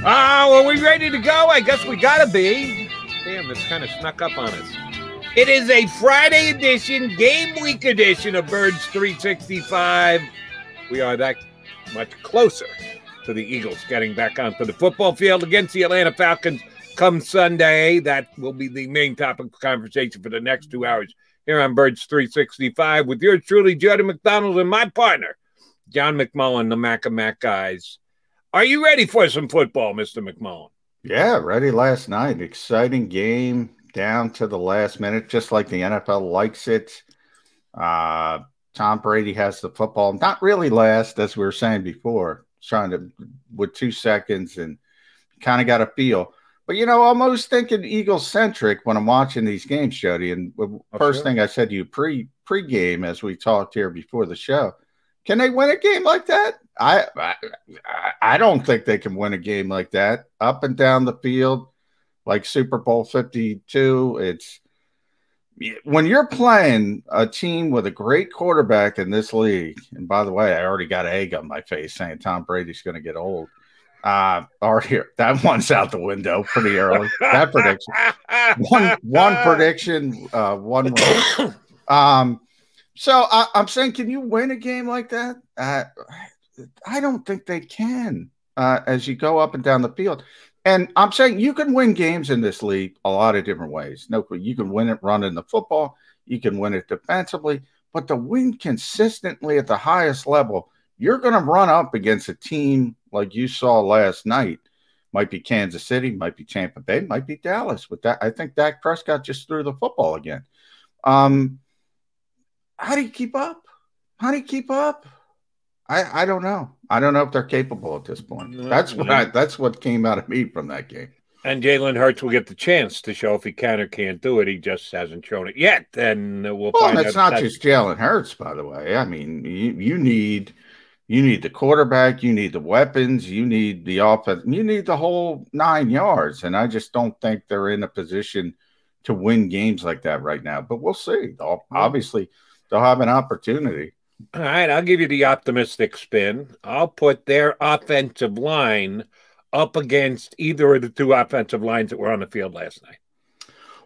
Oh, are we ready to go? I guess we gotta be. Damn, it's kind of snuck up on us. It is a Friday edition, game week edition of Birds 365. We are that much closer to the Eagles getting back onto the football field against the Atlanta Falcons come Sunday. That will be the main topic of conversation for the next 2 hours here on Birds 365 with yours truly, Jody McDonald, and my partner, John McMullen, the Mac and Mac guys. Are you ready for some football, Mr. McMullen? Yeah, ready last night. Exciting game down to the last minute, just like the NFL likes it. Tom Brady has the football, not really last, as we were saying before, trying to with 2 seconds and kind of got a feel. But, you know, almost thinking Eagle-centric when I'm watching these games, Jody. And first thing I said to you pre-game as we talked here before the show, can they win a game like that? I don't think they can win a game like that. Up and down the field, like Super Bowl 52, it's when you're playing a team with a great quarterback in this league, and by the way, I already got egg on my face saying Tom Brady's going to get old. That one's out the window pretty early. That prediction. One prediction, one wrong. So I'm saying, can you win a game like that? I don't think they can as you go up and down the field. And I'm saying you can win games in this league a lot of different ways. No, you can win it running the football. You can win it defensively. But to win consistently at the highest level, you're going to run up against a team like you saw last night. Might be Kansas City, might be Tampa Bay, might be Dallas. With that, I think Dak Prescott just threw the football again. How do you keep up? I don't know. I don't know if they're capable at this point. That's what came out of me from that game. And Jalen Hurts will get the chance to show if he can or can't do it. He just hasn't shown it yet. And we'll find out. It's not just Jalen Hurts, by the way. I mean, you need the quarterback, you need the weapons, you need the offense, you need the whole 9 yards. And I just don't think they're in a position to win games like that right now. But we'll see. Obviously, they'll have an opportunity. All right, I'll give you the optimistic spin. I'll put their offensive line up against either of the 2 offensive lines that were on the field last night.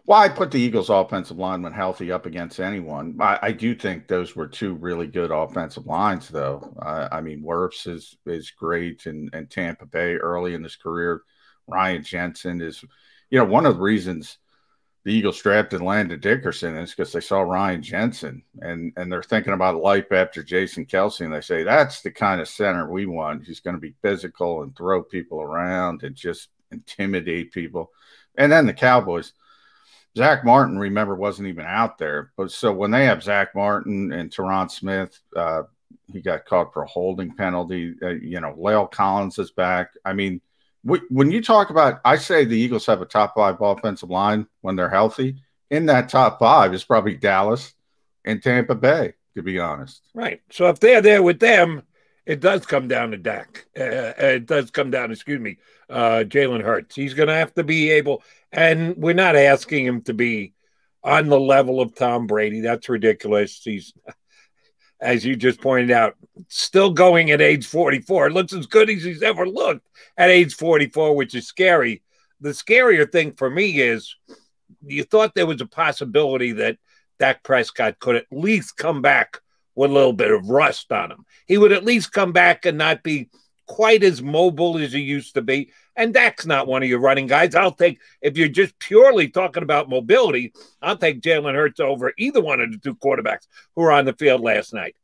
Well, I put the Eagles' offensive line when healthy up against anyone. I do think those were 2 really good offensive lines, though. I mean, Wirfs is great, and Tampa Bay early in his career. Ryan Jensen is, one of the reasons the Eagles drafted Landon Dickerson is because they saw Ryan Jensen, and they're thinking about life after Jason Kelce, and they say, that's the kind of center we want. He's going to be physical and throw people around and just intimidate people. And then the Cowboys, Zach Martin, remember, wasn't even out there. But so when they have Zach Martin and Tyron Smith, he got caught for a holding penalty. La'el Collins is back. I mean, when you talk about, I say the Eagles have a top 5 offensive line when they're healthy. In that top 5 is probably Dallas and Tampa Bay, to be honest. Right. So if they're there with them, it does come down to Dak. It does come down, Jalen Hurts. He's going to have to be able, and we're not asking him to be on the level of Tom Brady. That's ridiculous. He's, as you just pointed out, still going at age 44. It looks as good as he's ever looked at age 44, which is scary. The scarier thing for me is you thought there was a possibility that Dak Prescott could at least come back with a little bit of rust on him. He would at least come back and not be quite as mobile as he used to be. And Dak's not one of your running guys. If you're just purely talking about mobility, I'll take Jalen Hurts over either one of the 2 quarterbacks who were on the field last night.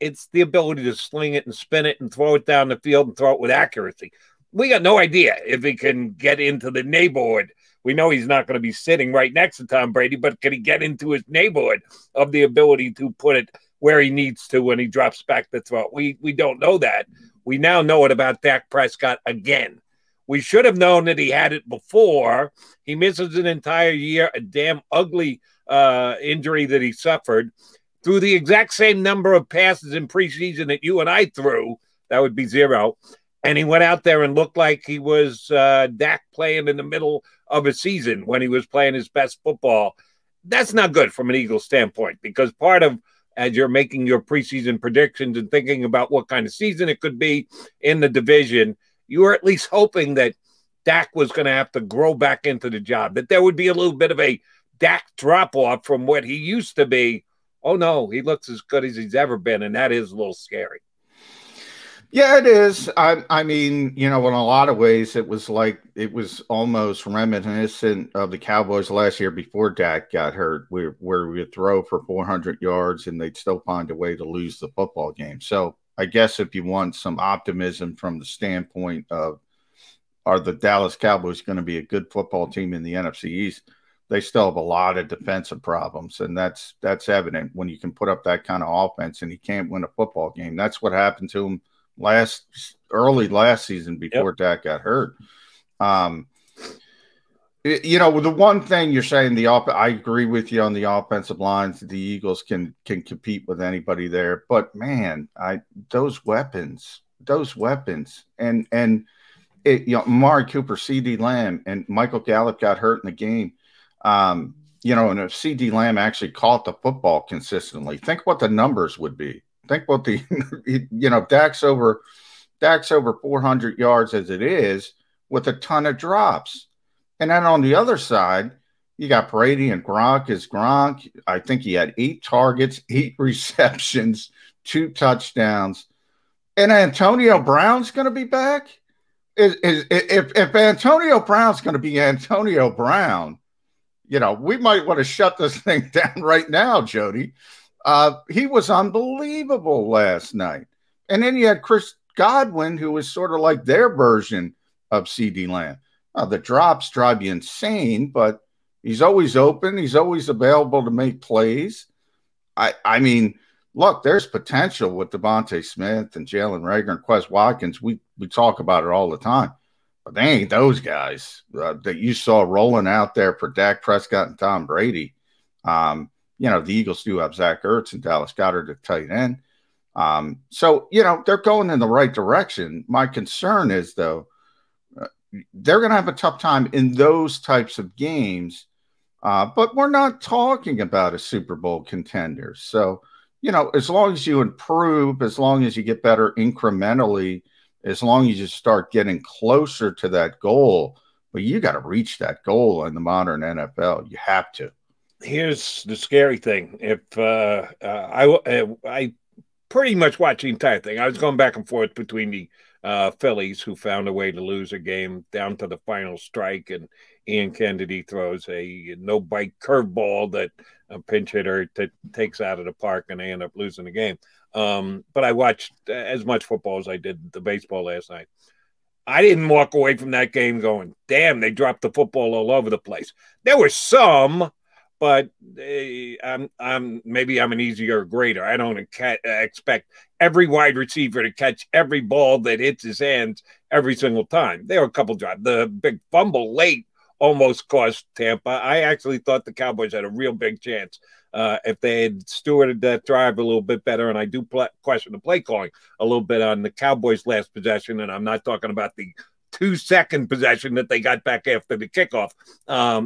It's the ability to sling it and spin it and throw it down the field and throw it with accuracy. We got no idea if he can get into the neighborhood. We know he's not going to be sitting right next to Tom Brady, but can he get into his neighborhood of the ability to put it where he needs to when he drops back the throw? We don't know that. We now know it about Dak Prescott again. We should have known that he had it before. He misses an entire year, a damn ugly injury that he suffered. Threw the exact same number of passes in preseason that you and I threw. That would be 0. And he went out there and looked like he was Dak playing in the middle of a season when he was playing his best football. That's not good from an Eagles standpoint, because part of, as you're making your preseason predictions and thinking about what kind of season it could be in the division, you are at least hoping that Dak was going to have to grow back into the job, that there would be a little bit of a Dak drop-off from what he used to be. Oh, no, he looks as good as he's ever been, and that is a little scary. Yeah, it is. I mean, you know, in a lot of ways, it was almost reminiscent of the Cowboys last year before Dak got hurt, where we would throw for 400 yards and they'd still find a way to lose the football game. So I guess if you want some optimism from the standpoint of, are the Dallas Cowboys going to be a good football team in the NFC East, they still have a lot of defensive problems, and that's evident when you can put up that kind of offense and you can't win a football game. That's what happened to him early last season before Dak got hurt. You know, the one thing you're saying, I agree with you on the offensive lines. The Eagles can compete with anybody there, but man, those weapons, and you know, Amari Cooper, CD Lamb, and Michael Gallup got hurt in the game. You know, and if CD Lamb actually caught the football consistently, think what the numbers would be. Think what the, you know, Dak's over 400 yards as it is, with a ton of drops. And then on the other side, you got Brady, and Gronk is Gronk. I think he had 8 targets, 8 receptions, 2 touchdowns. And Antonio Brown's going to be back. If Antonio Brown's going to be Antonio Brown, you know, we might want to shut this thing down right now, Jody. He was unbelievable last night. And then you had Chris Godwin, who was sort of like their version of CD Lamb. The drops drive you insane, but he's always open. He's always available to make plays. I mean, look, there's potential with Devontae Smith and Jalen Reagor and Quez Watkins. We talk about it all the time, but they ain't those guys that you saw rolling out there for Dak Prescott and Tom Brady. You know, the Eagles do have Zach Ertz and Dallas Goedert at tight end. So, you know, they're going in the right direction. My concern is, though, they're going to have a tough time in those types of games, but we're not talking about a Super Bowl contender. So, you know, as long as you improve, as long as you get better incrementally, as long as you start getting closer to that goal, but you got to reach that goal in the modern NFL. You have to. Here's the scary thing. If I pretty much watched the entire thing. I was going back and forth between the Phillies, who found a way to lose a game down to the final strike, and Ian Kennedy throws a no-bite curveball that a pinch hitter takes out of the park, and they end up losing the game. But I watched as much football as I did the baseball last night. I didn't walk away from that game going, damn, they dropped the football all over the place. There were some, but maybe I'm an easier grader. I don't expect every wide receiver to catch every ball that hits his hands every single time. There were a couple drops. The big fumble late almost cost Tampa. I actually thought the Cowboys had a real big chance if they had stewarded that drive a little bit better. And I do question the play calling a little bit on the Cowboys' last possession, and I'm not talking about the 2-second possession that they got back after the kickoff.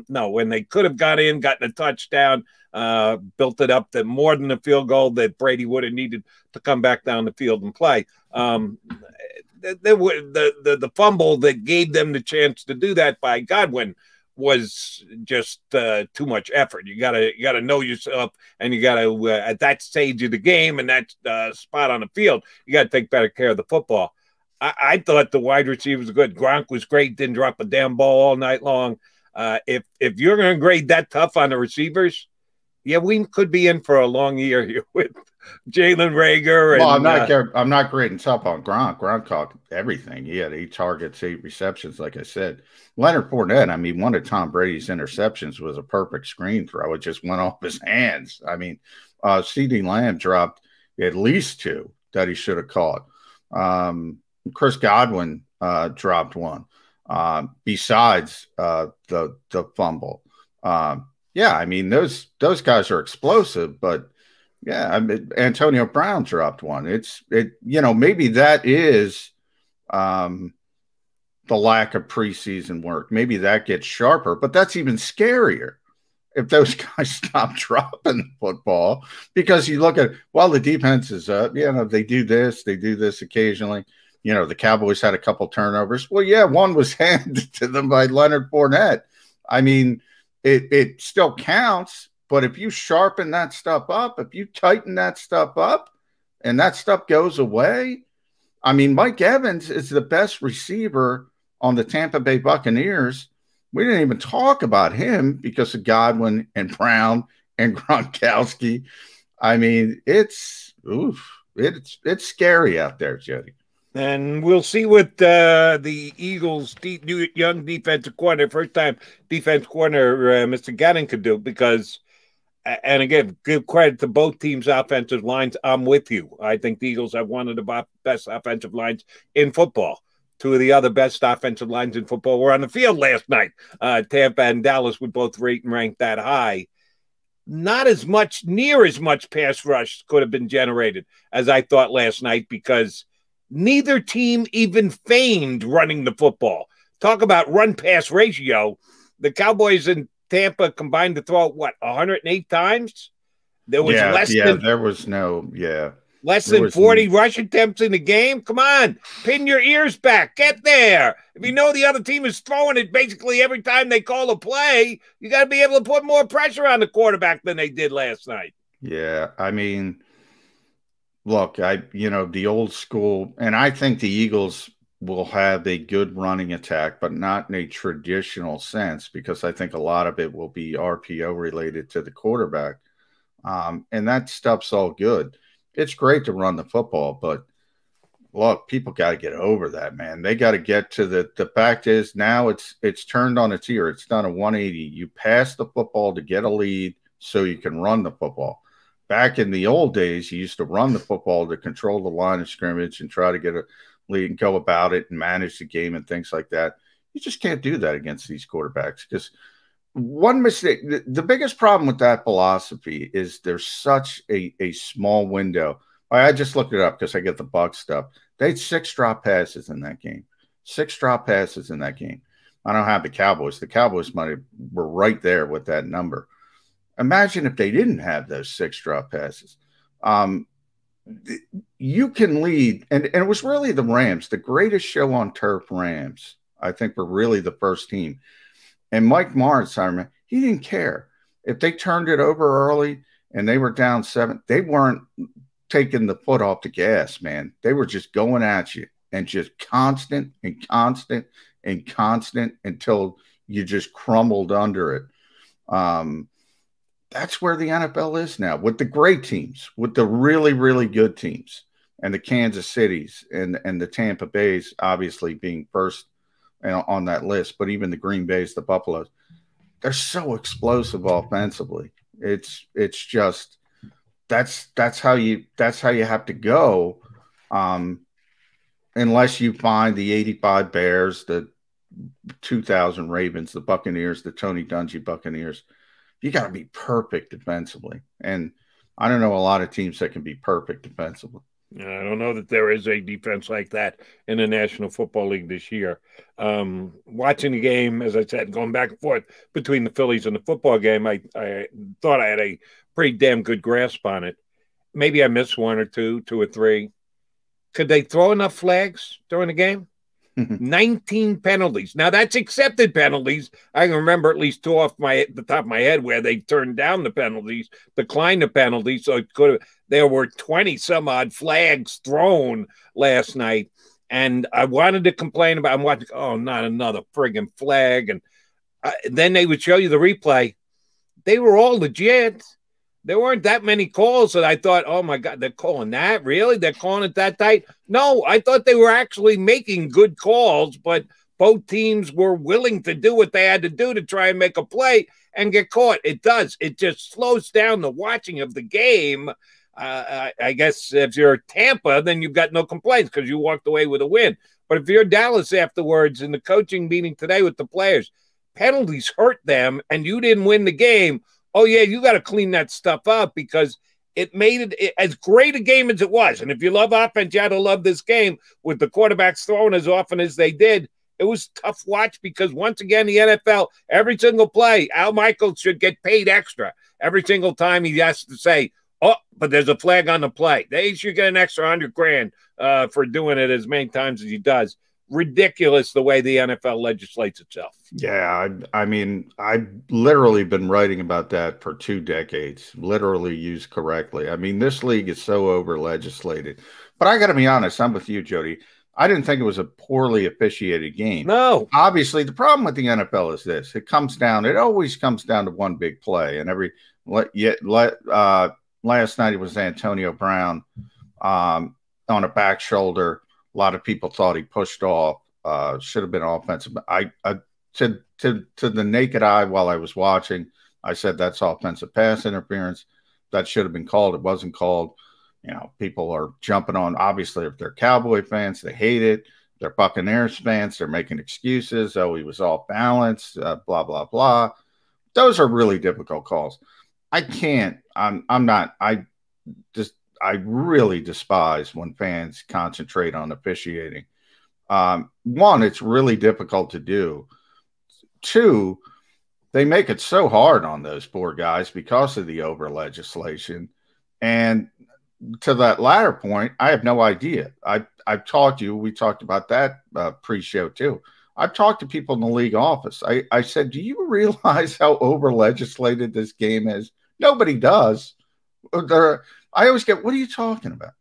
No, when they could have gotten a touchdown, built it up to more than a field goal that Brady would have needed to come back down the field and play. The fumble that gave them the chance to do that by Godwin was just too much effort. You gotta know yourself, and you gotta at that stage of the game and that spot on the field, you gotta take better care of the football. I thought the wide receivers were good. Gronk was great, didn't drop a damn ball all night long. If you're going to grade that tough on the receivers, yeah, we could be in for a long year here with Jalen Reagor. Well, I'm not grading tough on Gronk. Gronk caught everything. He had 8 targets, 8 receptions, like I said. Leonard Fournette, I mean, one of Tom Brady's interceptions was a perfect screen throw. It just went off his hands. I mean, CD Lamb dropped at least 2 that he should have caught. Chris Godwin dropped one besides the fumble. Yeah, I mean, those guys are explosive, but yeah, I mean, Antonio Brown dropped one. Maybe that is the lack of preseason work. Maybe that gets sharper, but that's even scarier if those guys stop dropping the football, because you look at, well, the defense is they do this occasionally. the Cowboys had a couple turnovers. Well, yeah, one was handed to them by Leonard Fournette. I mean, it still counts, but if you sharpen that stuff up, if you tighten that stuff up and that stuff goes away, I mean, Mike Evans is the best receiver on the Tampa Bay Buccaneers. We didn't even talk about him because of Godwin and Brown and Gronkowski. I mean, it's scary out there, Jody. And we'll see what the Eagles' young defensive coordinator, first-time defense coordinator, Mr. Gannon, could do. Because, and again, give credit to both teams' offensive lines. I'm with you. I think the Eagles have one of the best offensive lines in football. Two of the other best offensive lines in football were on the field last night. Tampa and Dallas would both rate and rank that high. Not as much, near as much pass rush could have been generated as I thought last night, because neither team even feigned running the football. Talk about run-pass ratio. The Cowboys and Tampa combined to throw, 108 times? There was less than 40 rush attempts in the game. Come on, pin your ears back. Get there. If you know the other team is throwing it basically every time they call a play, you got to be able to put more pressure on the quarterback than they did last night. Yeah, I mean, look, the old school, and I think the Eagles will have a good running attack, but not in a traditional sense, because I think a lot of it will be RPO related to the quarterback. And that stuff's all good. It's great to run the football, but look, people got to get over that, man. They got to get to the fact is now it's turned on its ear. It's done a 180. You pass the football to get a lead so you can run the football. Back in the old days, you used to run the football to control the line of scrimmage and try to get a lead and go about it and manage the game and things like that. You just can't do that against these quarterbacks, because one mistake, the biggest problem with that philosophy is there's such a small window. I just looked it up because I get the Bucs stuff. They had 6 drop passes in that game. 6 drop passes in that game. I don't have the Cowboys. The Cowboys were right there with that number. Imagine if they didn't have those 6 drop passes. You can lead, and it was really the Rams, the greatest show on turf Rams, I think, were really the first team. And Mike Martz, he didn't care. If they turned it over early and they were down 7, they weren't taking the foot off the gas, man. They were just going at you and just constant and constant and constant until you just crumbled under it. That's where the NFL is now, with the great teams, with the really, really good teams, and the Kansas Cities and the Tampa Bays obviously being first on that list, but even the Green Bays, the Buffaloes, they're so explosive offensively. It's just that's how you have to go, unless you find the 85 Bears, the 2000 Ravens, the Buccaneers, the Tony Dungy Buccaneers. You got to be perfect defensively, and I don't know a lot of teams that can be perfect defensively. I don't know that there is a defense like that in the National Football League this year. Watching the game, as I said, going back and forth between the Phillies and the football game, I thought I had a pretty damn good grasp on it. Maybe I missed 1 or 2 or 3. Could they throw enough flags during the game? 19 penalties. Now, that's accepted penalties. I can remember at least 2 off the top of my head where they turned down the penalties, declined the penalties. So it could have, there were 20 some odd flags thrown last night. And I wanted to complain about, I'm watching, oh, not another friggin' flag. And then they would show you the replay. They were all legit. There weren't that many calls that I thought, oh, my God, they're calling that? Really? They're calling it that tight? No, I thought they were actually making good calls, but both teams were willing to do what they had to do to try and make a play and get caught. It does. It just slows down the watching of the game. I guess if you're Tampa, then you've got no complaints because you walked away with a win. But if you're Dallas afterwards in the coaching meeting today with the players, penalties hurt them and you didn't win the game. Oh, yeah, you got to clean that stuff up because it made it as great a game as it was. And if you love offense, you had to love this game with the quarterbacks throwing as often as they did. It was tough watch because, once again, the NFL, every single play, Al Michaels should get paid extra. Every single time he has to say, Oh, but there's a flag on the play. They should get an extra $100,000 for doing it as many times as he does. Ridiculous the way the NFL legislates itself. Yeah, I mean, I've literally been writing about that for 2 decades, literally used correctly. I mean, this league is so over-legislated. But I got to be honest, I'm with you, Jody. I didn't think it was a poorly officiated game. No. Obviously, the problem with the NFL is this. It always comes down to one big play. And last night it was Antonio Brown on a back shoulder. A lot of people thought he pushed off. Should have been offensive. To the naked eye while I was watching, I said that's offensive pass interference. That should have been called. It wasn't called. You know, people are jumping on. Obviously, if they're Cowboy fans, they hate it. If they're Buccaneers fans, they're making excuses. Oh, he was off balance. Blah blah blah. Those are really difficult calls. I can't. I'm not. I really despise when fans concentrate on officiating. One, it's really difficult to do. Two, they make it so hard on those poor guys because of the over legislation. And to that latter point, I have no idea. I've talked to you. We talked about that pre-show too. I've talked to people in the league office. I said, do you realize how over legislated this game is? Nobody does. I always get, what are you talking about?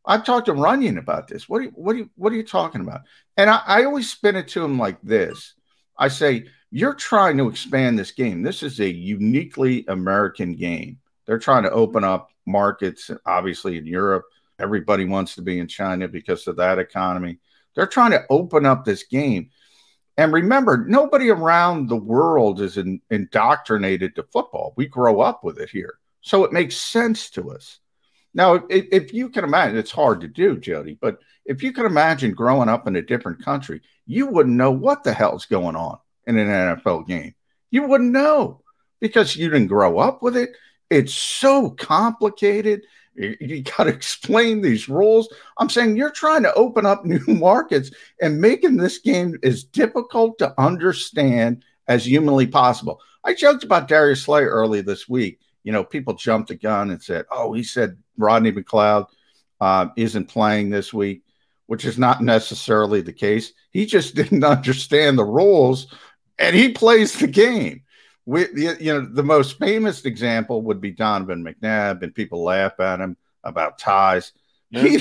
I've talked to Runyon about this. What are you talking about? And I always spin it to him like this. I say, you're trying to expand this game. This is a uniquely American game. They're trying to open up markets, obviously in Europe. Everybody wants to be in China because of that economy. They're trying to open up this game. And remember, nobody around the world is indoctrinated to football. We grow up with it here. So it makes sense to us. Now, if you can imagine, it's hard to do, Jody, but if you can imagine growing up in a different country, you wouldn't know what the hell's going on in an NFL game. You wouldn't know because you didn't grow up with it. It's so complicated. You got to explain these rules. I'm saying you're trying to open up new markets and making this game as difficult to understand as humanly possible. I joked about Darius Slay early this week. You know, people jumped the gun and said, oh, he said Rodney Mcleod isn't playing this week, which is not necessarily the case. He just didn't understand the rules, and he plays the game. The most famous example would be Donovan McNabb, and people laugh at him about ties. Yeah.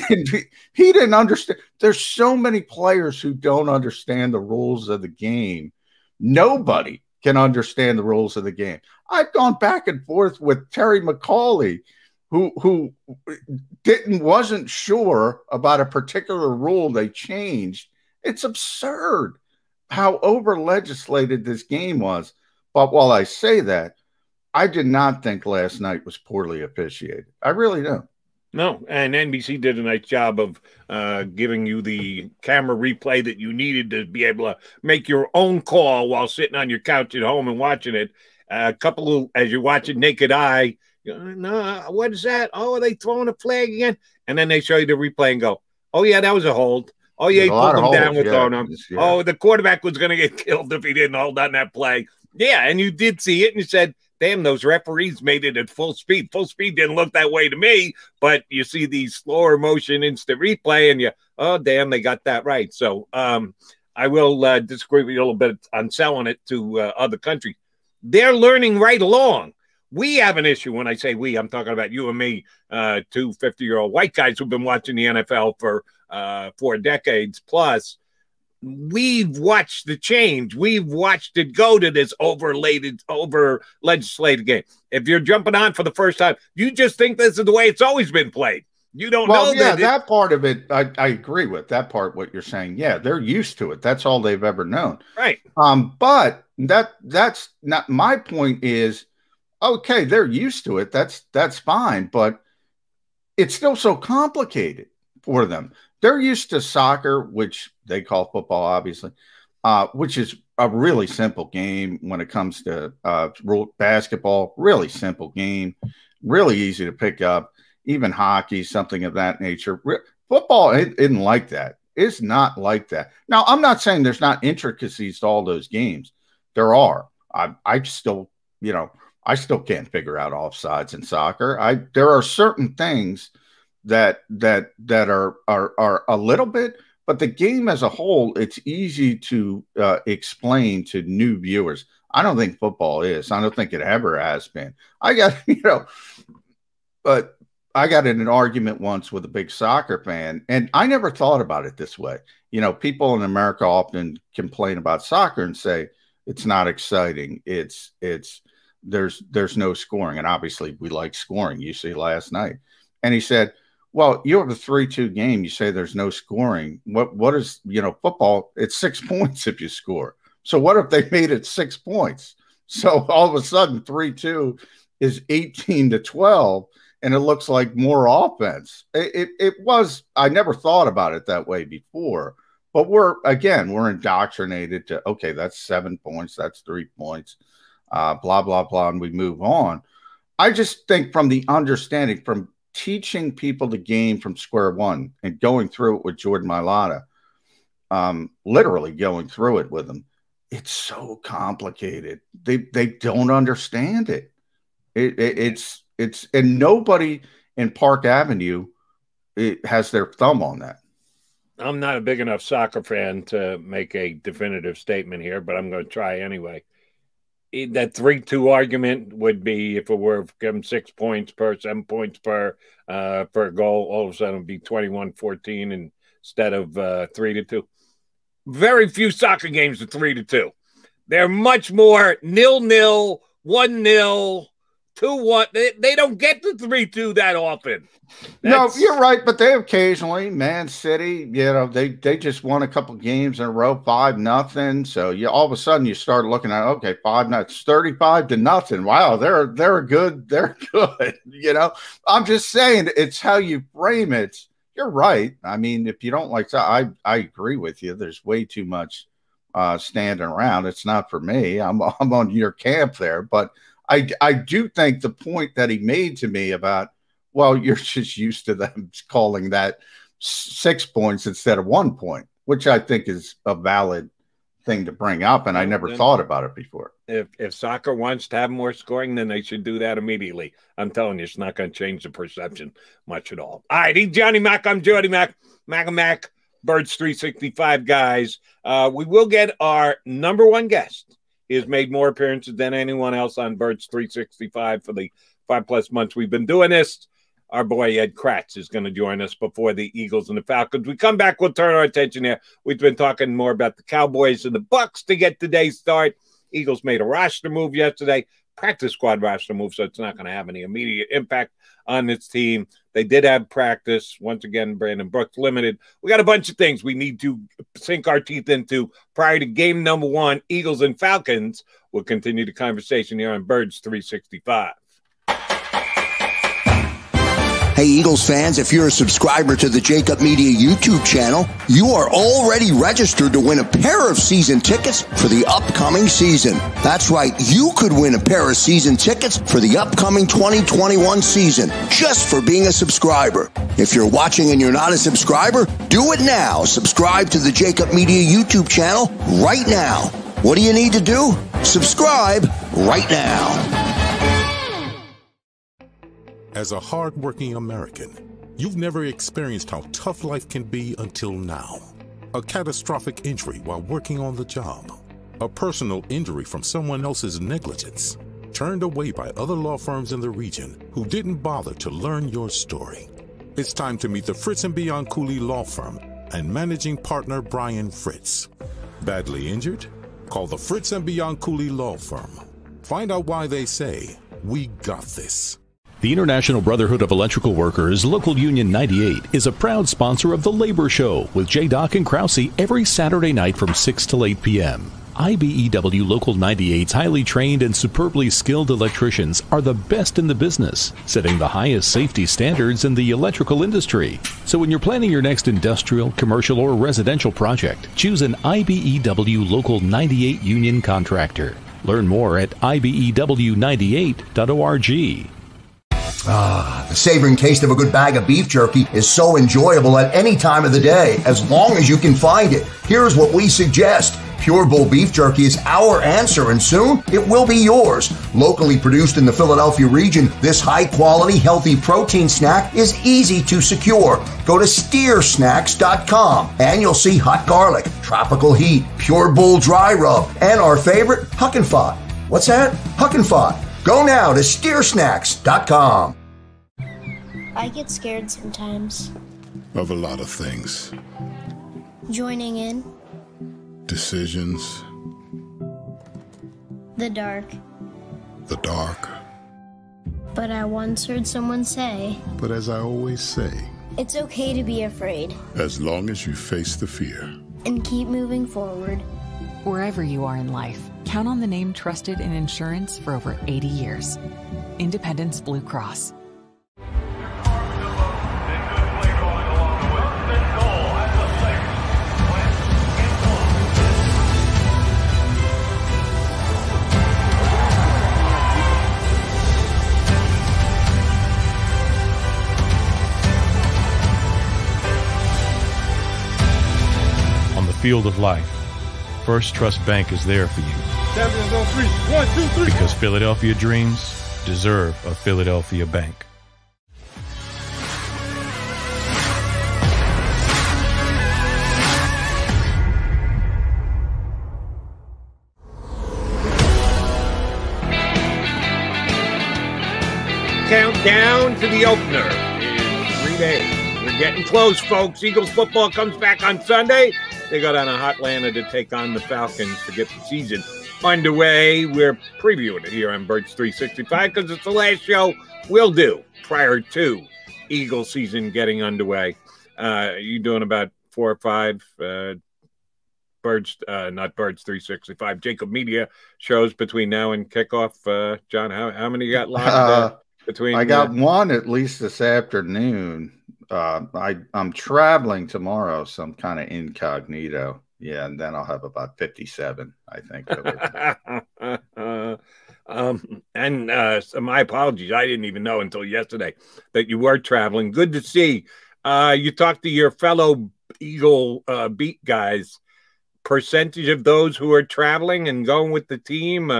He didn't understand. There's so many players who don't understand the rules of the game. Nobody can understand the rules of the game. I've gone back and forth with Terry McCauley, who wasn't sure about a particular rule they changed. It's absurd how over legislated this game was. But while I say that, I did not think last night was poorly officiated. I really don't. No, and NBC did a nice job of giving you the camera replay that you needed to be able to make your own call while sitting on your couch at home and watching it. As you're watching naked eye, no, what is that? Oh, are they throwing a flag again? And then they show you the replay and go, oh, yeah, that was a hold. Oh, yeah, he pulled him down with throwing him. Yeah. Oh, the quarterback was going to get killed if he didn't hold on that play. Yeah, and you did see it, and you said, damn, those referees made it at full speed. Full speed didn't look that way to me, but you see these slower motion instant replay, and oh, damn, they got that right. So I will disagree with you a little bit on selling it to other countries. They're learning right along. We have an issue. When I say we, I'm talking about you and me, two 50-year-old white guys who've been watching the NFL for 4 decades plus. We've watched the change. We've watched it go to this over legislated game. If you're jumping on for the first time, you just think this is the way it's always been played. You don't know. Yeah, that part of it, I agree with that part. What you're saying, yeah, they're used to it. That's all they've ever known, right? But that's not my point. Is okay, they're used to it. That's fine, but it's still so complicated for them. They're used to soccer, which they call football, obviously, which is a really simple game when it comes to basketball. Really simple game, really easy to pick up. Even hockey, something of that nature. Football isn't like that. It's not like that. Now, I'm not saying there's not intricacies to all those games. There are. I still, I still can't figure out offsides in soccer. There are certain things that are a little bit, but the game as a whole, it's easy to explain to new viewers. I don't think football is. I don't think it ever has been. But I got in an argument once with a big soccer fan, and I never thought about it this way. People in America often complain about soccer and say it's not exciting. There's no scoring, and obviously we like scoring. You see last night, and he said, "Well, you have a 3-2 game. You say there's no scoring. What is football? It's 6 points if you score. So what if they made it 6 points? So all of a sudden 3-2 is 18-12." And it looks like more offense. It was, I never thought about it that way before, but we're indoctrinated to, okay, that's 7 points, that's 3 points, blah, blah, blah, and we move on. I just think from the understanding, from teaching people the game from square one and going through it with Jordan Mailata, literally going through it with them, it's so complicated. They don't understand it. It's and nobody in Park Avenue has their thumb on that. I'm not a big enough soccer fan to make a definitive statement here, but I'm going to try anyway. That 3-2 argument would be if it were given 6 points per 7 points per goal, all of a sudden it would be 21-14 instead of 3-2. Very few soccer games are 3-2. They're much more 0-0, 1-0. 2-1. They don't get to 3-2 that often. No, you're right, but they occasionally, Man City, they just won a couple games in a row, 5-0. So all of a sudden you start looking at, okay, 5-0, 35-0. Wow, they're good. They're good. I'm just saying it's how you frame it. You're right. I mean, if you don't like that, I agree with you. There's way too much standing around. It's not for me. I'm on your camp there, but I do think the point that he made to me about, well, you're just used to them calling that 6 points instead of 1 point, which I think is a valid thing to bring up, and I never thought about it before. If soccer wants to have more scoring, then they should do that immediately. I'm telling you, it's not going to change the perception much at all. All right, he's Johnny Mac. I'm Jody Mac. Mac, Birds 365 guys. We will get our number one guest. He has made more appearances than anyone else on Birds 365 for the 5+ months we've been doing this. Our boy Ed Kracz is going to join us before the Eagles and the Falcons. We come back, we'll turn our attention here. We've been talking more about the Cowboys and the Bucs to get today's start. Eagles made a roster move yesterday, practice squad roster move, so it's not going to have any immediate impact on this team. They did have practice. Once again, Brandon Brooks limited. We got a bunch of things we need to sink our teeth into prior to game number one, Eagles and Falcons. We'll continue the conversation here on Birds 365. Hey, Eagles fans, if you're a subscriber to the JAKIB Media YouTube channel, you are already registered to win a pair of season tickets for the upcoming season. That's right, you could win a pair of season tickets for the upcoming 2021 season just for being a subscriber. If you're watching and you're not a subscriber, do it now. Subscribe to the JAKIB Media YouTube channel right now. What do you need to do? Subscribe right now. As a hard-working American, you've never experienced how tough life can be until now. A catastrophic injury while working on the job. A personal injury from someone else's negligence. Turned away by other law firms in the region who didn't bother to learn your story. It's time to meet the Fritz & Bianculli Law Firm and managing partner Brian Fritz. Badly injured? Call the Fritz & Bianculli Law Firm. Find out why they say, "We got this." The International Brotherhood of Electrical Workers, Local Union 98, is a proud sponsor of The Labor Show with J. Doc and Krause every Saturday night from 6 till 8 p.m. IBEW Local 98's highly trained and superbly skilled electricians are the best in the business, setting the highest safety standards in the electrical industry. So when you're planning your next industrial, commercial, or residential project, choose an IBEW Local 98 union contractor. Learn more at IBEW98.org. The savoring taste of a good bag of beef jerky is so enjoyable at any time of the day, as long as you can find it. Here's what we suggest. Pure Bull beef jerky is our answer, and soon it will be yours. Locally produced in the Philadelphia region, this high-quality, healthy protein snack is easy to secure. Go to steersnacks.com, and you'll see hot garlic, tropical heat, Pure Bull dry rub, and our favorite, Huck and Fod. What's that? Huck and Fod. Go now to steersnacks.com. I get scared sometimes. Of a lot of things. Joining in. Decisions. The dark. The dark. But I once heard someone say, But as I always say, it's okay to be afraid. as long as you face the fear. And keep moving forward. Wherever you are in life, count on the name trusted in insurance for over 80 years. Independence Blue Cross. On the field of life, First Trust Bank is there for you. Champions on three. 1, 2, 3. Because Philadelphia dreams deserve a Philadelphia bank. Countdown to the opener is 3 days. We're getting close, folks. Eagles football comes back on Sunday. They got on a Hotlanta to take on the Falcons to get the season underway. We're previewing it here on Birds 365 because it's the last show we'll do prior to Eagles season getting underway. You doing about 4 or 5 Birds, not Birds 365, JAKIB Media shows between now and kickoff. John, how many you got locked between? I got one at least this afternoon. I'm traveling tomorrow, some kind of incognito. Yeah, and then I'll have about 57, I think. So my apologies. I didn't even know until yesterday that you were traveling. Good to see. You talked to your fellow Eagle beat guys. Percentage of those who are traveling and going with the team.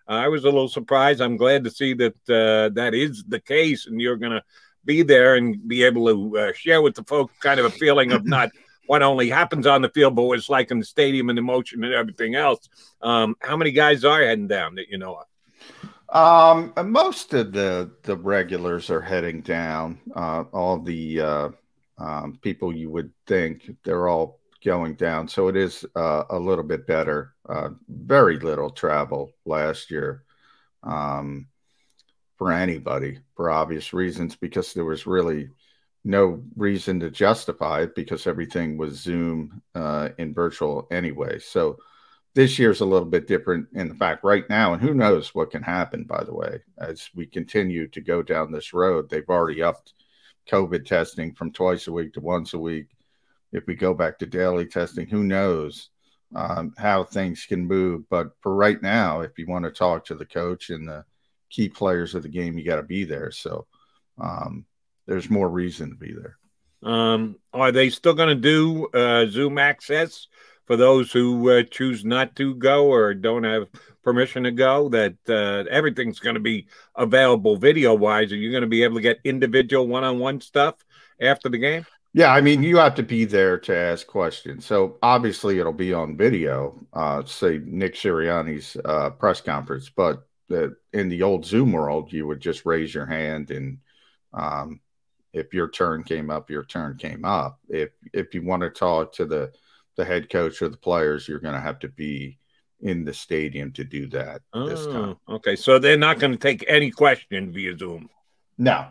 I was a little surprised. I'm glad to see that that is the case, and you're going to be there and be able to share with the folks kind of a feeling of not what only happens on the field, but what it's like in the stadium and emotion and everything else. How many guys are heading down that you know of? Most of the regulars are heading down. All the people you would think, they're all going down. So it is a little bit better. Very little travel last year. For anybody, for obvious reasons, because there was really no reason to justify it because everything was Zoom and virtual anyway. So this year's a little bit different in the fact right now, and who knows what can happen, by the way, as we continue to go down this road. They've already upped COVID testing from twice a week to once a week. If we go back to daily testing, who knows how things can move. But for right now, if you want to talk to the coach and the key players of the game, you got to be there. So there's more reason to be there. Are they still going to do Zoom access for those who choose not to go or don't have permission to go? That everything's going to be available video wise. Are you going to be able to get individual one-on-one stuff after the game? Yeah, I mean, you have to be there to ask questions. So obviously it'll be on video, say Nick Sirianni's press conference, but in the old Zoom world, you would just raise your hand, and if your turn came up, your turn came up. If you want to talk to the head coach or the players, you're going to have to be in the stadium to do that this time. Okay, so they're not going to take any question via Zoom? No,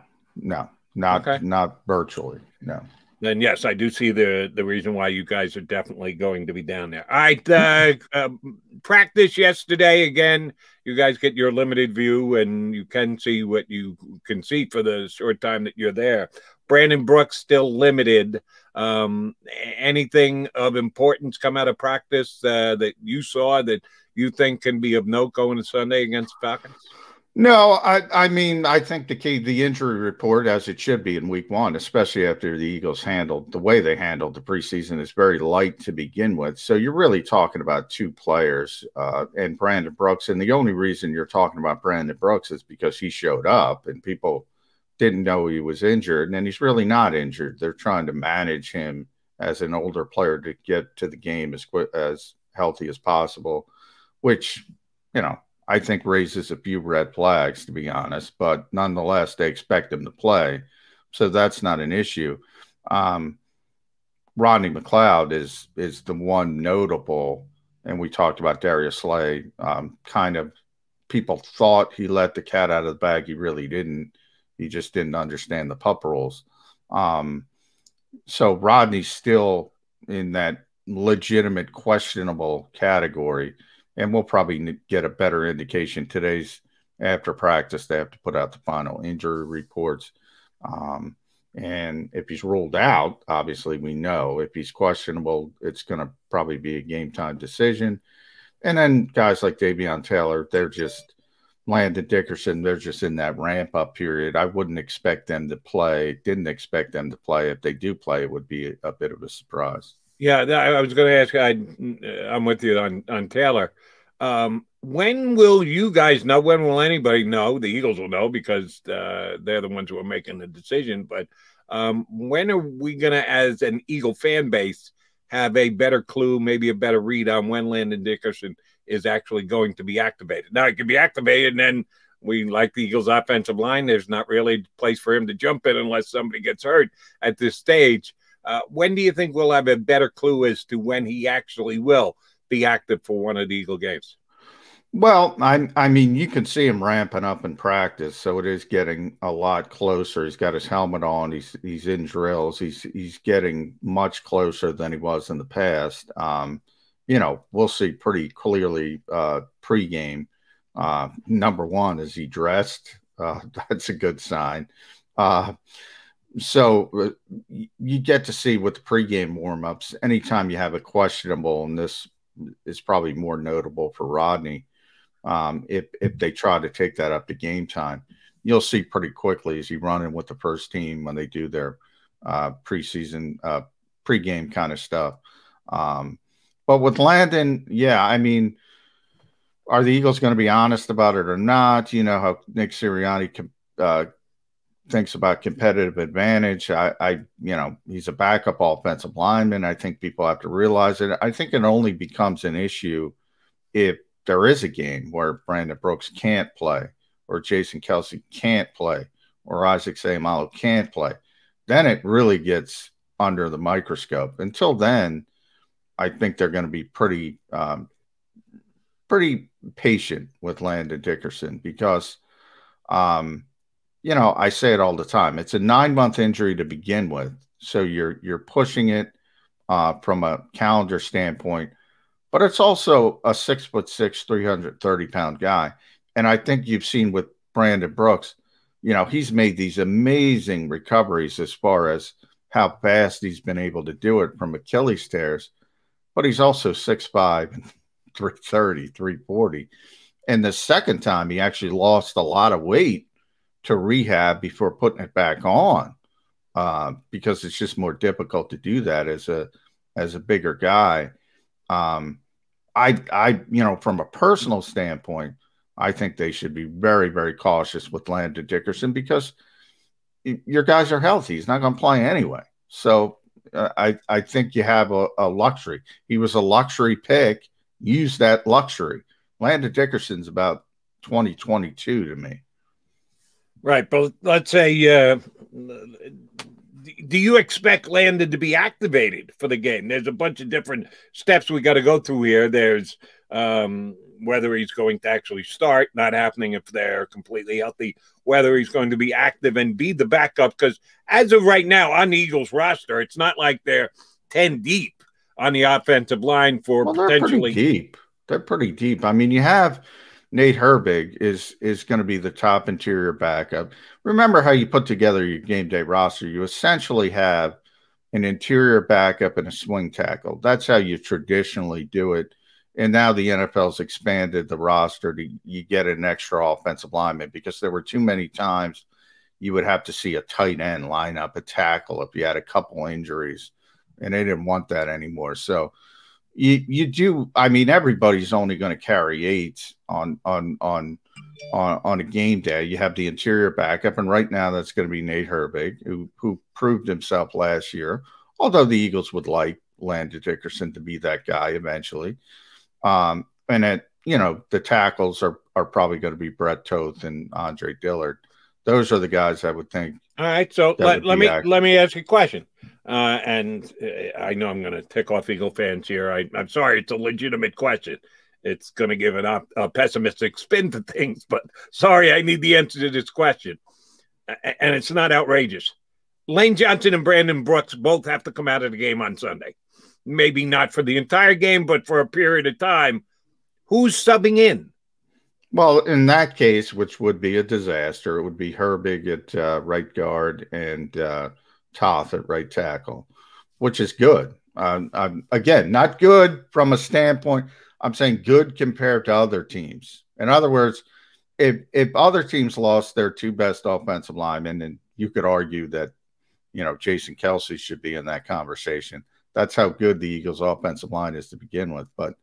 not virtually, no. Then yes, I do see the reason why you guys are definitely going to be down there. All right, practice yesterday again. You guys get your limited view, and you can see what you can see for the short time that you're there. Brandon Brooks still limited. Anything of importance come out of practice that you saw that you think can be of note going to Sunday against the Falcons? No, I mean, I think the injury report, as it should be in week one, especially after the Eagles handled the way they handled the preseason, is very light to begin with. So you're really talking about two players and Brandon Brooks. And the only reason you're talking about Brandon Brooks is because he showed up and people didn't know he was injured. And he's really not injured. They're trying to manage him as an older player to get to the game as healthy as possible, which, you know, I think raises a few red flags, to be honest, but nonetheless, they expect him to play. So that's not an issue. Rodney Mcleod is the one notable, and we talked about Darius Slay, kind of people thought he let the cat out of the bag. He really didn't. He just didn't understand the pup rules. So Rodney's still in that legitimate questionable category. And we'll probably get a better indication. Today's after practice. They have to put out the final injury reports. And if he's ruled out, obviously we know. If he's questionable, it's going to probably be a game-time decision. And then guys like Davion Taylor, they're just Landon Dickerson, they're just in that ramp-up period. I wouldn't expect them to play, didn't expect them to play. If they do play, it would be a bit of a surprise. Yeah, I was going to ask. I'm with you on Taylor. When will you guys know? When will anybody know? The Eagles will know because they're the ones who are making the decision. But when are we going to, as an Eagle fan base, have a better clue, maybe a better read on when Landon Dickerson is actually going to be activated? Now, it can be activated, and then we like the Eagles' offensive line. There's not really a place for him to jump in unless somebody gets hurt at this stage. When do you think we'll have a better clue as to when he actually will be active for one of the Eagle games? Well, I mean, you can see him ramping up in practice, so it is getting a lot closer. He's got his helmet on. He's in drills. He's getting much closer than he was in the past. You know, we'll see pretty clearly pregame. Number one, is he dressed? That's a good sign. So you get to see with the pregame warmups, anytime you have a questionable, and this is probably more notable for Rodney, if they try to take that up to game time, you'll see pretty quickly is he running with the first team when they do their preseason pregame kind of stuff. But with Landon, yeah, I mean, are the Eagles going to be honest about it or not? You know how Nick Sirianni thinks about competitive advantage. You know, he's a backup offensive lineman. I think people have to realize it. I think it only becomes an issue if there is a game where Brandon Brooks can't play, or Jason Kelce can't play, or Isaac Seumalo can't play. Then it really gets under the microscope. Until then, I think they're going to be pretty patient with Landon Dickerson because you know, I say it all the time. It's a 9-month injury to begin with, so you're pushing it from a calendar standpoint. But it's also a 6'6", 330-pound guy, and I think you've seen with Brandon Brooks, you know, he's made these amazing recoveries as far as how fast he's been able to do it from Achilles tears. But he's also 6'5", 330, 340, and the second time he actually lost a lot of weight to rehab before putting it back on because it's just more difficult to do that as a bigger guy. I you know, from a personal standpoint, I think they should be very, very cautious with Landon Dickerson because your guys are healthy. He's not going to play anyway. So I think you have a luxury. He was a luxury pick. Use that luxury. Landon Dickerson's about 2022 to me. Right, but let's say, do you expect Landon to be activated for the game? There's a bunch of different steps we got to go through here. There's whether he's going to actually start, not happening if they're completely healthy, whether he's going to be active and be the backup, because as of right now on the Eagles roster, it's not like they're 10 deep on the offensive line for potentially. They're pretty deep. They're pretty deep. I mean, you have Nate Herbig is going to be the top interior backup. Remember how you put together your game day roster. You essentially have an interior backup and a swing tackle. That's how you traditionally do it And now the NFL's expanded the roster to you get an extra offensive lineman, because there were too many times you would have to see a tight end line up a tackle if you had a couple injuries, and they didn't want that anymore. So you do. I mean, everybody's only going to carry 8 on a game day. You have the interior backup, and right now that's going to be Nate Herbig, who proved himself last year. Although the Eagles would like Landon Dickerson to be that guy eventually. And the tackles are probably going to be Brett Toth and Andre Dillard. Those are the guys I would think. All right, so let me ask you a question. And I know I'm going to tick off Eagle fans here. I'm sorry, it's a legitimate question. It's going to give a pessimistic spin to things, but sorry, I need the answer to this question. And it's not outrageous. Lane Johnson and Brandon Brooks both have to come out of the game on Sunday. Maybe not for the entire game, but for a period of time. Who's subbing in? Well, in that case, which would be a disaster, it would be Herbig at right guard and Toth at right tackle, which is good. Again, not good from a standpoint. I'm saying good compared to other teams. In other words, if other teams lost their 2 best offensive linemen, and you could argue that, Jason Kelsey should be in that conversation. That's how good the Eagles' offensive line is to begin with. But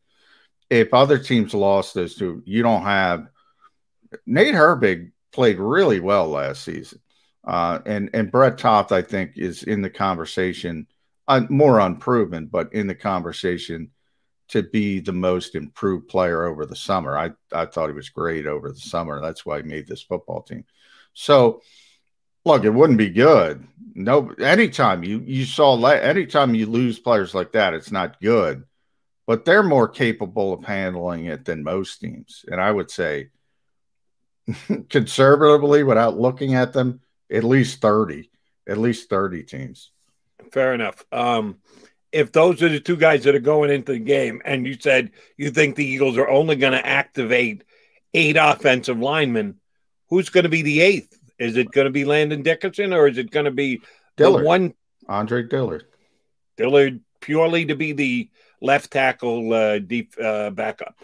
if other teams lost those 2, you don't have – Nate Herbig played really well last season. And Brett Toth, I think, is in the conversation, more unproven, but in the conversation to be the most improved player over the summer. I thought he was great over the summer. That's why he made this football team. So, look, it wouldn't be good. No, anytime anytime you lose players like that, it's not good. But they're more capable of handling it than most teams. And I would say, conservatively, without looking at them, at least 30 teams. Fair enough. If those are the 2 guys that are going into the game, and you said you think the Eagles are only going to activate 8 offensive linemen, who's going to be the 8th? Is it going to be Landon Dickerson, or is it going to be Dillard? Andre Dillard. Dillard purely to be the left tackle backup.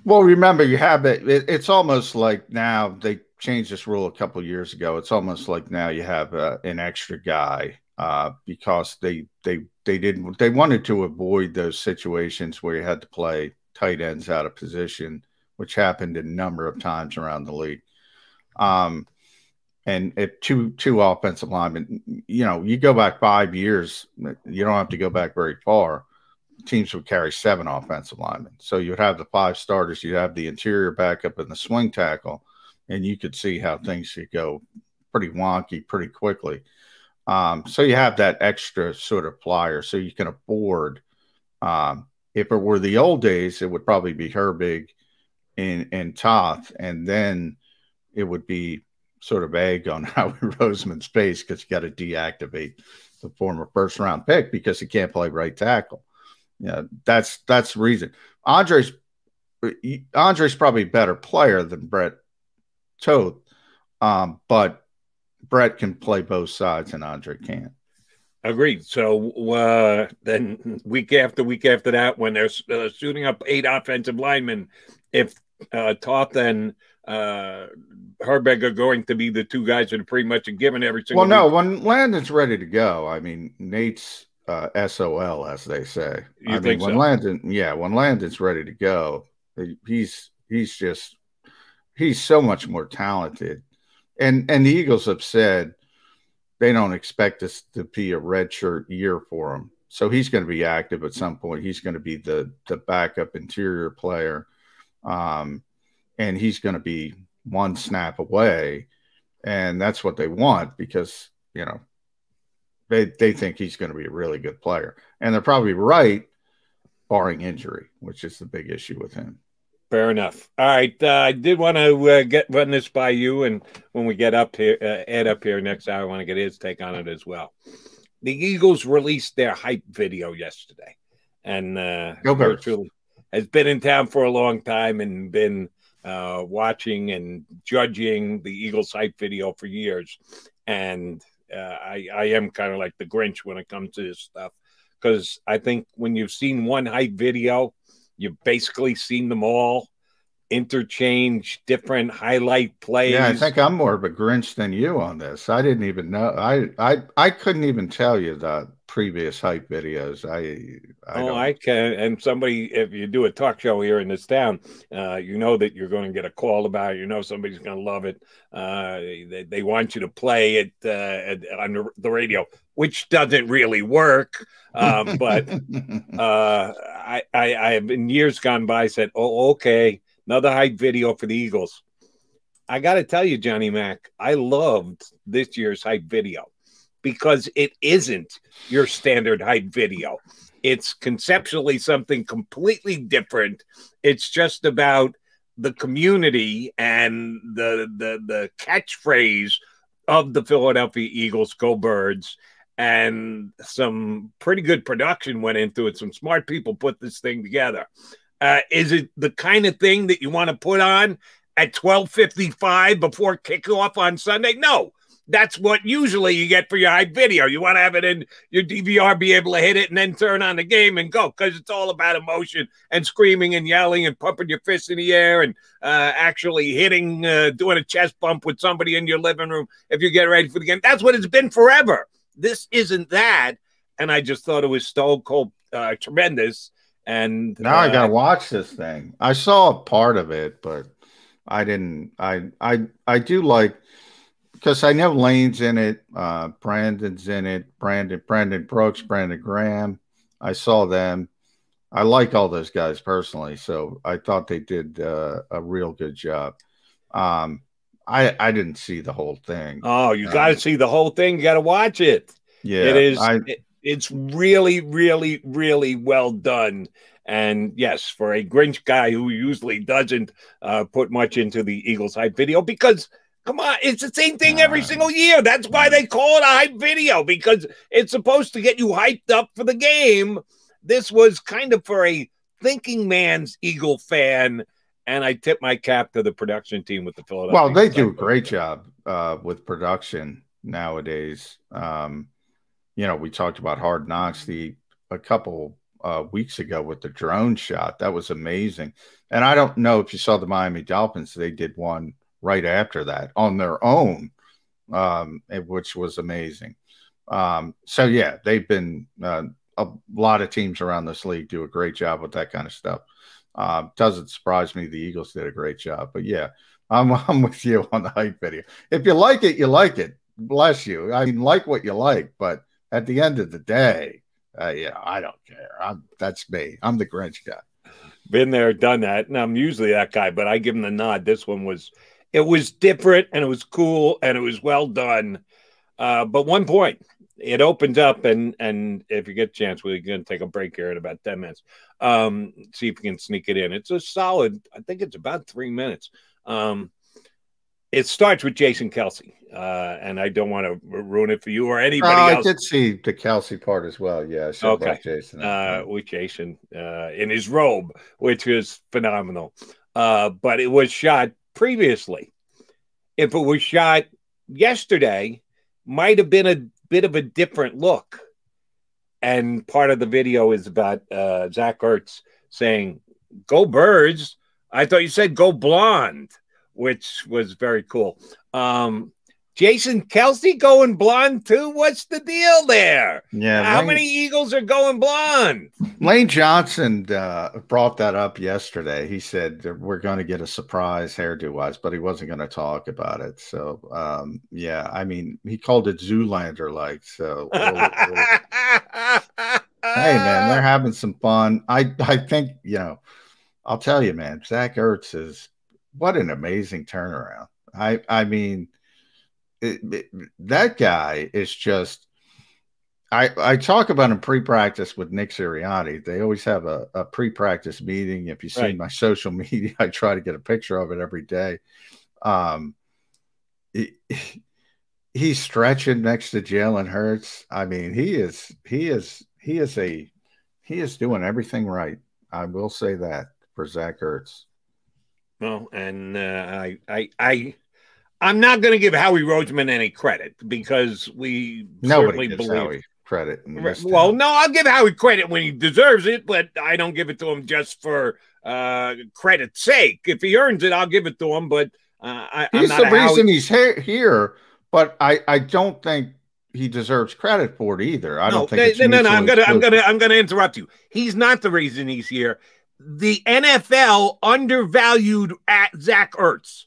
Well, remember, you have it. It's almost like now they changed this rule a couple of years ago. It's almost like now you have an extra guy because they wanted to avoid those situations where you had to play tight ends out of position, which happened a number of times around the league. And if two offensive linemen, you go back 5 years, you don't have to go back very far. Teams would carry 7 offensive linemen. So you'd have the 5 starters, you'd have the interior backup and the swing tackle, and you could see how things could go pretty wonky pretty quickly. So you have that extra sort of flyer, so you can afford. If it were the old days, it would probably be Herbig and Toth, and then it would be sort of egg on Howie Roseman's face because you got to deactivate the former first-round pick because he can't play right tackle. Yeah, that's the reason. Andre's probably a better player than Brett Toth, but Brett can play both sides and Andre can't. Agreed. So then week after that, when they're shooting up 8 offensive linemen, if Toth and Herbig are going to be the 2 guys that are pretty much a given every single week. When Landon's ready to go, I mean, Nate's SOL, as they say. When Landon's ready to go, he's so much more talented. And the Eagles have said they don't expect this to be a redshirt year for him. So he's going to be active at some point. He's going to be the backup interior player. And he's going to be one snap away. And that's what they want because, they think he's going to be a really good player. And they're probably right, barring injury, which is the big issue with him. Fair enough. All right. I did want to run this by you. And when we get up here, Ed up here next hour, I want to get his take on it as well. The Eagles released their hype video yesterday. And virtually has been in town for a long time and been watching and judging the Eagles hype video for years. And I am kind of like the Grinch when it comes to this stuff, because I think when you've seen one hype video, You've basically seen them all interchange different highlight plays. Yeah, I think I'm more of a Grinch than you on this. I didn't even know. I couldn't even tell you the previous hype videos. I can. And somebody, if you do a talk show here in this town, you know that you're going to get a call about it. You know somebody's going to love it. They want you to play it on the radio, which doesn't really work. But I have in years gone by said, oh, okay, another hype video for the Eagles. I got to tell you, Johnny Mac, I loved this year's hype video because it isn't your standard hype video. It's conceptually something completely different. It's just about the community and the catchphrase of the Philadelphia Eagles, Go Birds, and some pretty good production went into it. Some smart people put this thing together. Is it the kind of thing that you want to put on at 12:55 before kickoff on Sunday? No. That's what usually you get for your hype video. You want to have it in your DVR, be able to hit it, and then turn on the game and go, because it's all about emotion and screaming and yelling and pumping your fists in the air and actually hitting, doing a chest bump with somebody in your living room if you get ready for the game. That's what it's been forever. This isn't that, and I just thought it was stone cold tremendous. And now I gotta watch this thing. I saw a part of it, but I didn't. I do like, because I know Lane's in it, Brandon's in it, Brandon Brooks, Brandon Graham. I saw them. I like all those guys personally, so I thought they did a real good job. I didn't see the whole thing. Oh, you got to see the whole thing. You got to watch it. Yeah, it is. It's really, really, really well done. And yes, for a Grinch guy who usually doesn't put much into the Eagles hype video, because come on, it's the same thing every single year. That's why they call it a hype video, because it's supposed to get you hyped up for the game. This was kind of for a thinking man's Eagle fan, and I tip my cap to the production team with the Philadelphia. Well, they do a great job with production nowadays. You know, we talked about Hard Knocks a couple weeks ago with the drone shot. That was amazing. And I don't know if you saw the Miami Dolphins. They did one right after that on their own, which was amazing. So, yeah, they've been a lot of teams around this league do a great job with that kind of stuff. Doesn't surprise me the Eagles did a great job. But, yeah, I'm with you on the hype video. If you like it, you like it. Bless you. I mean, like what you like, but at the end of the day, yeah, I don't care. That's me. I'm the Grinch guy. Been there, done that, and I'm usually that guy, but I give him the nod. This one was different, and it was cool, and it was well done. But one point, it opens up, and if you get a chance, we're going to take a break here in about 10 minutes. See if we can sneak it in. It's a solid, I think it's about 3 minutes. It starts with Jason Kelce, and I don't want to ruin it for you or anybody else. I did see the Kelce part as well. Yeah, okay. Jason. With Jason in his robe, which is phenomenal. But it was shot previously. If it was shot yesterday, might have been a bit of a different look. And part of the video is about Zach Ertz saying, "Go Birds." I thought you said "Go Blonde," which was very cool. Jason Kelce going blonde too? What's the deal there? Yeah. How many Eagles are going blonde? Lane Johnson brought that up yesterday. He said we're going to get a surprise hairdo-wise, but he wasn't going to talk about it. So, yeah, I mean, he called it Zoolander-like. So, hey, man, they're having some fun. I think, you know, I'll tell you, man, Zach Ertz is what an amazing turnaround. I mean, that guy is just I talk about him pre-practice with Nick Sirianni. They alwa's have a pre-practice meeting. If you see my social media, I try to get a picture of it every day. He's stretching next to Jalen Hurts. I mean, he is doing everything right. I will say that for Zach Ertz. Well, and I'm not going to give Howie Roseman any credit because we certainly believe credit. Well, no, I'll give Howie credit when he deserves it, but I don't give it to him just for credit's sake. If he earns it, I'll give it to him. But he's the reason he's here. But I don't think he deserves credit for it either. I don't think it's no. I'm gonna interrupt you. He's not the reason he's here. The NFL undervalued Zach Ertz.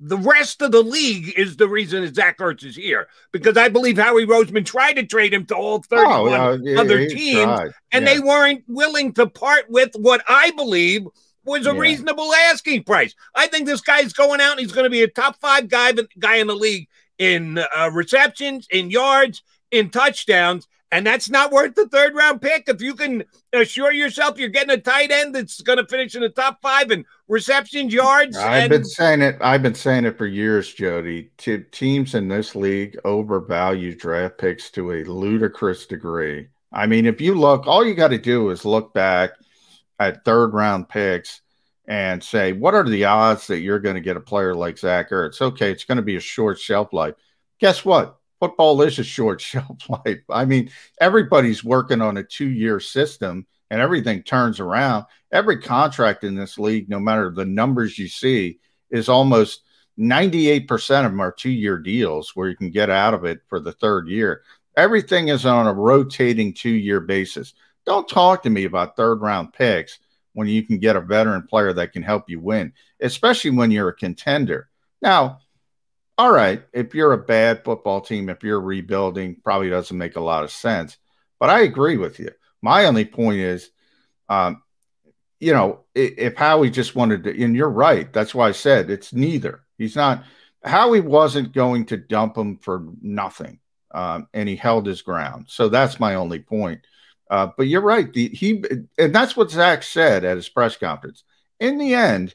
The rest of the league is the reason that Zach Ertz is here, because I believe Howie Roseman tried to trade him to all 31 other teams, and they weren't willing to part with what I believe was a reasonable asking price. I think this guy's going out and he's going to be a top 5 guy in the league in receptions, in yards, in touchdowns, and that's not worth the 3rd round pick. If you can assure yourself you're getting a tight end that's going to finish in the top 5 in receptions, yards. I've been saying it for years, Jody. Teams in this league overvalue draft picks to a ludicrous degree. I mean, if you look, all you got to do is look back at 3rd round picks and say, what are the odds that you're going to get a player like Zach Ertz? Okay, it's going to be a short shelf life. Guess what? Football is a short shelf life. I mean, everybody's working on a 2-year system and everything turns around. Every contract in this league, no matter the numbers you see, is almost 98% of them are 2-year deals where you can get out of it for the 3rd year. Everything is on a rotating 2-year basis. Don't talk to me about 3rd round picks when you can get a veteran player that can help you win, especially when you're a contender. Now, all right, if you're a bad football team, if you're rebuilding, probably doesn't make a lot of sense. But I agree with you. My only point is, if Howie just wanted to, and you're right, that's why I said it's neither. He's not, Howie wasn't going to dump him for nothing, and he held his ground. So that's my only point. But you're right. And that's what Zach said at his press conference. In the end,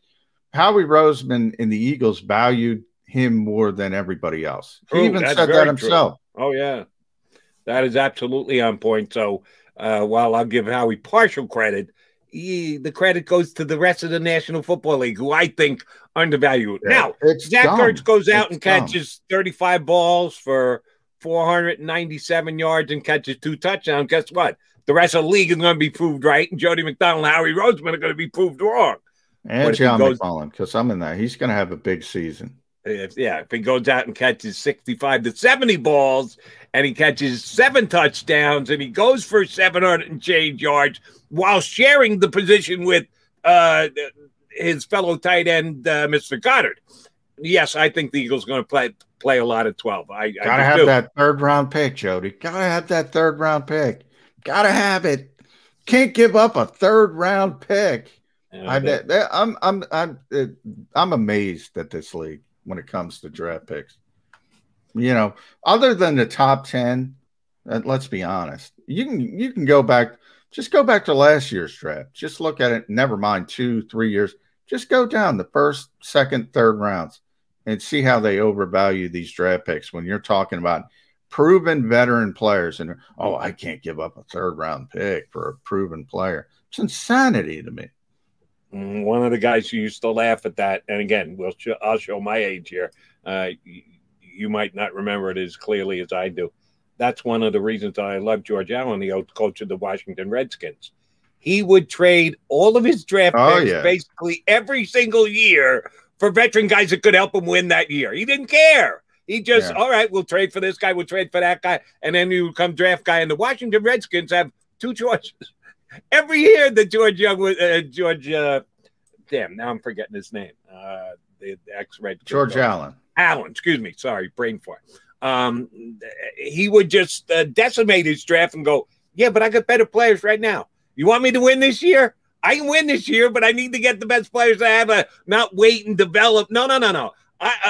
Howie Roseman and the Eagles valued him more than everybody else. He even said that himself. Oh, yeah. That is absolutely on point. So while I'll give Howie partial credit, the credit goes to the rest of the National Football League, who I think undervalue it. Now, Zach Ertz goes out and catches 35 balls for 497 yards and catches 2 touchdowns. Guess what? The rest of the league is going to be proved right, and Jody McDonald and Howie Roseman are going to be proved wrong. And John McMullen, because I'm in that. He's going to have a big season. If he goes out and catches 65 to 70 balls and he catches 7 touchdowns and he goes for 700 and change yards while sharing the position with his fellow tight end, Mr. Goddard. Yes, I think the Eagles are going to play a lot of 12. I gotta have that 3rd round pick, Jody. Gotta have that 3rd round pick. Gotta have it. Can't give up a 3rd round pick. I'm amazed at this league when it comes to draft picks. Other than the top 10, let's be honest. You can go back, just go back to last year's draft. Just look at it, never mind 2-3 years. Just go down the 1st, 2nd, 3rd rounds and see how they overvalue these draft picks when you're talking about proven veteran players. And, I can't give up a 3rd round pick for a proven player. It's insanity to me. One of the guys who used to laugh at that, and again, I'll show my age here. You might not remember it as clearly as I do. That's one of the reasons I love George Allen, the old coach of the Washington Redskins. He would trade all of his draft picks basically every single year for veteran guys that could help him win that year. He didn't care. He just, all right, we'll trade for this guy, we'll trade for that guy, and then you come draft guy. And the Washington Redskins have 2 choices. Every year that George Young was now I'm forgetting his name. The ex-Red George Allen. Excuse me. Sorry, brain fart. He would just decimate his draft and go, yeah, but I got better players right now. You want me to win this year? I can win this year, but I need to get the best players I have. Not wait and develop. No.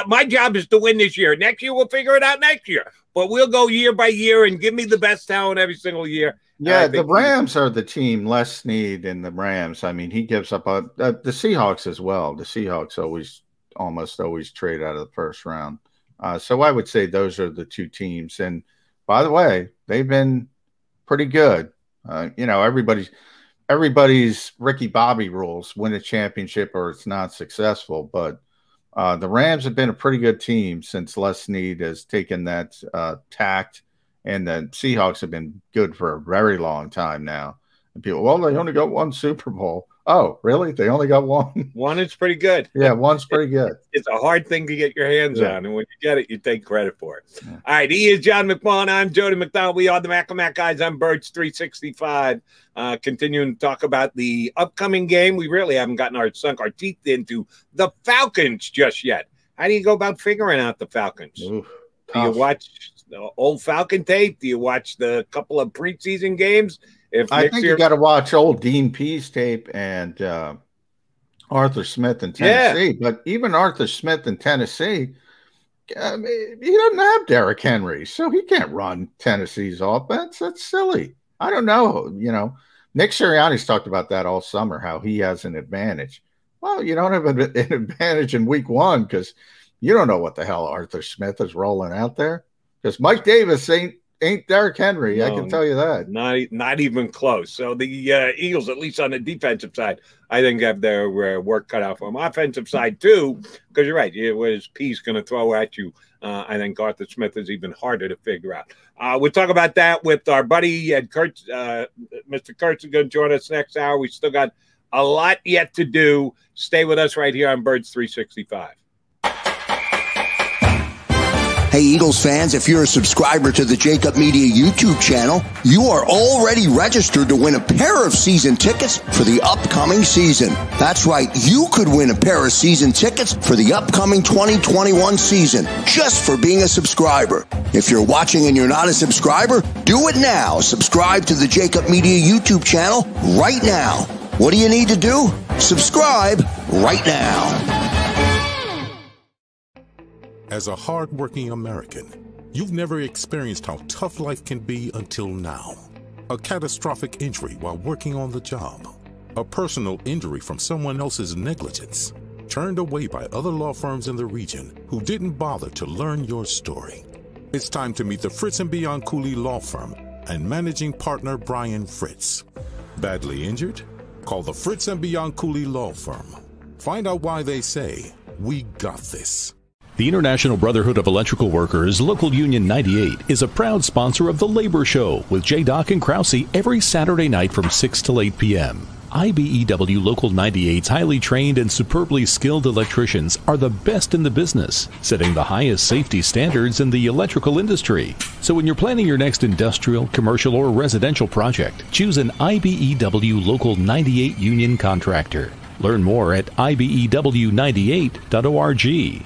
My job is to win this year. Next year, we'll figure it out next year. But we'll go year by year and give me the best talent every single year. Yeah, the Rams are the team. Les Snead and the Rams. I mean, he gives up the Seahawks as well. The Seahawks almost always trade out of the 1st round. So I would say those are the 2 teams. And by the way, they've been pretty good. Everybody's Ricky Bobby rules: win a championship or it's not successful. But the Rams have been a pretty good team since Les Snead has taken that tact And the Seahawks have been good for a very long time now. And people, well, they only got one Super Bowl. Oh, really? They only got one? One is pretty good. Yeah, one's pretty good. It's a hard thing to get your hands on, and when you get it, you take credit for it. Yeah. All right, he is John McMullen. I'm Jody McDonald. We are the Mac guys. I'm Birds 365. Continuing to talk about the upcoming game. We really haven't gotten sunk our teeth into the Falcons just yet. How do you go about figuring out the Falcons? Oof, do you watch the old Falcon tape? Do you watch the couple of preseason games? I think you got to watch old Dean Pease tape and Arthur Smith in Tennessee. Yeah. But even Arthur Smith in Tennessee, he doesn't have Derrick Henry, so he can't run Tennessee's offense. That's silly. I don't know. You know, Nick Sirianni's talked about that all summer, how he has an advantage. Well, you don't have an advantage in week one because you don't know what the hell Arthur Smith is rolling out there. Because Mike Davis ain't Derrick Henry, no, I can tell you that. Not even close. So the Eagles, at least on the defensive side, I think have their work cut out for them. Offensive side, too, because you're right. What is Pease going to throw at you? I think Arthur Smith is even harder to figure out. We'll talk about that with our buddy Kurtz. Mr. Kurtz is going to join us next hour. We still got a lot yet to do. Stay with us right here on Birds 365. Hey, Eagles fans, if you're a subscriber to the JAKIB Media YouTube channel, you are already registered to win a pair of season tickets for the upcoming season. That's right, you could win a pair of season tickets for the upcoming 2021 season just for being a subscriber. If you're watching and you're not a subscriber, do it now. Subscribe to the JAKIB Media YouTube channel right now. What do you need to do? Subscribe right now. As a hard-working American, you've never experienced how tough life can be until now. A catastrophic injury while working on the job. A personal injury from someone else's negligence. Turned away by other law firms in the region who didn't bother to learn your story. It's time to meet the Fritz & Bianculli Law Firm and managing partner Brian Fritz. Badly injured? Call the Fritz & Bianculli Law Firm. Find out why they say, "We got this." The International Brotherhood of Electrical Workers, Local Union 98, is a proud sponsor of The Labor Show with J. and Kracz every Saturday night from 6 till 8 p.m. IBEW Local 98's highly trained and superbly skilled electricians are the best in the business, setting the highest safety standards in the electrical industry. So when you're planning your next industrial, commercial, or residential project, choose an IBEW Local 98 union contractor. Learn more at IBEW98.org.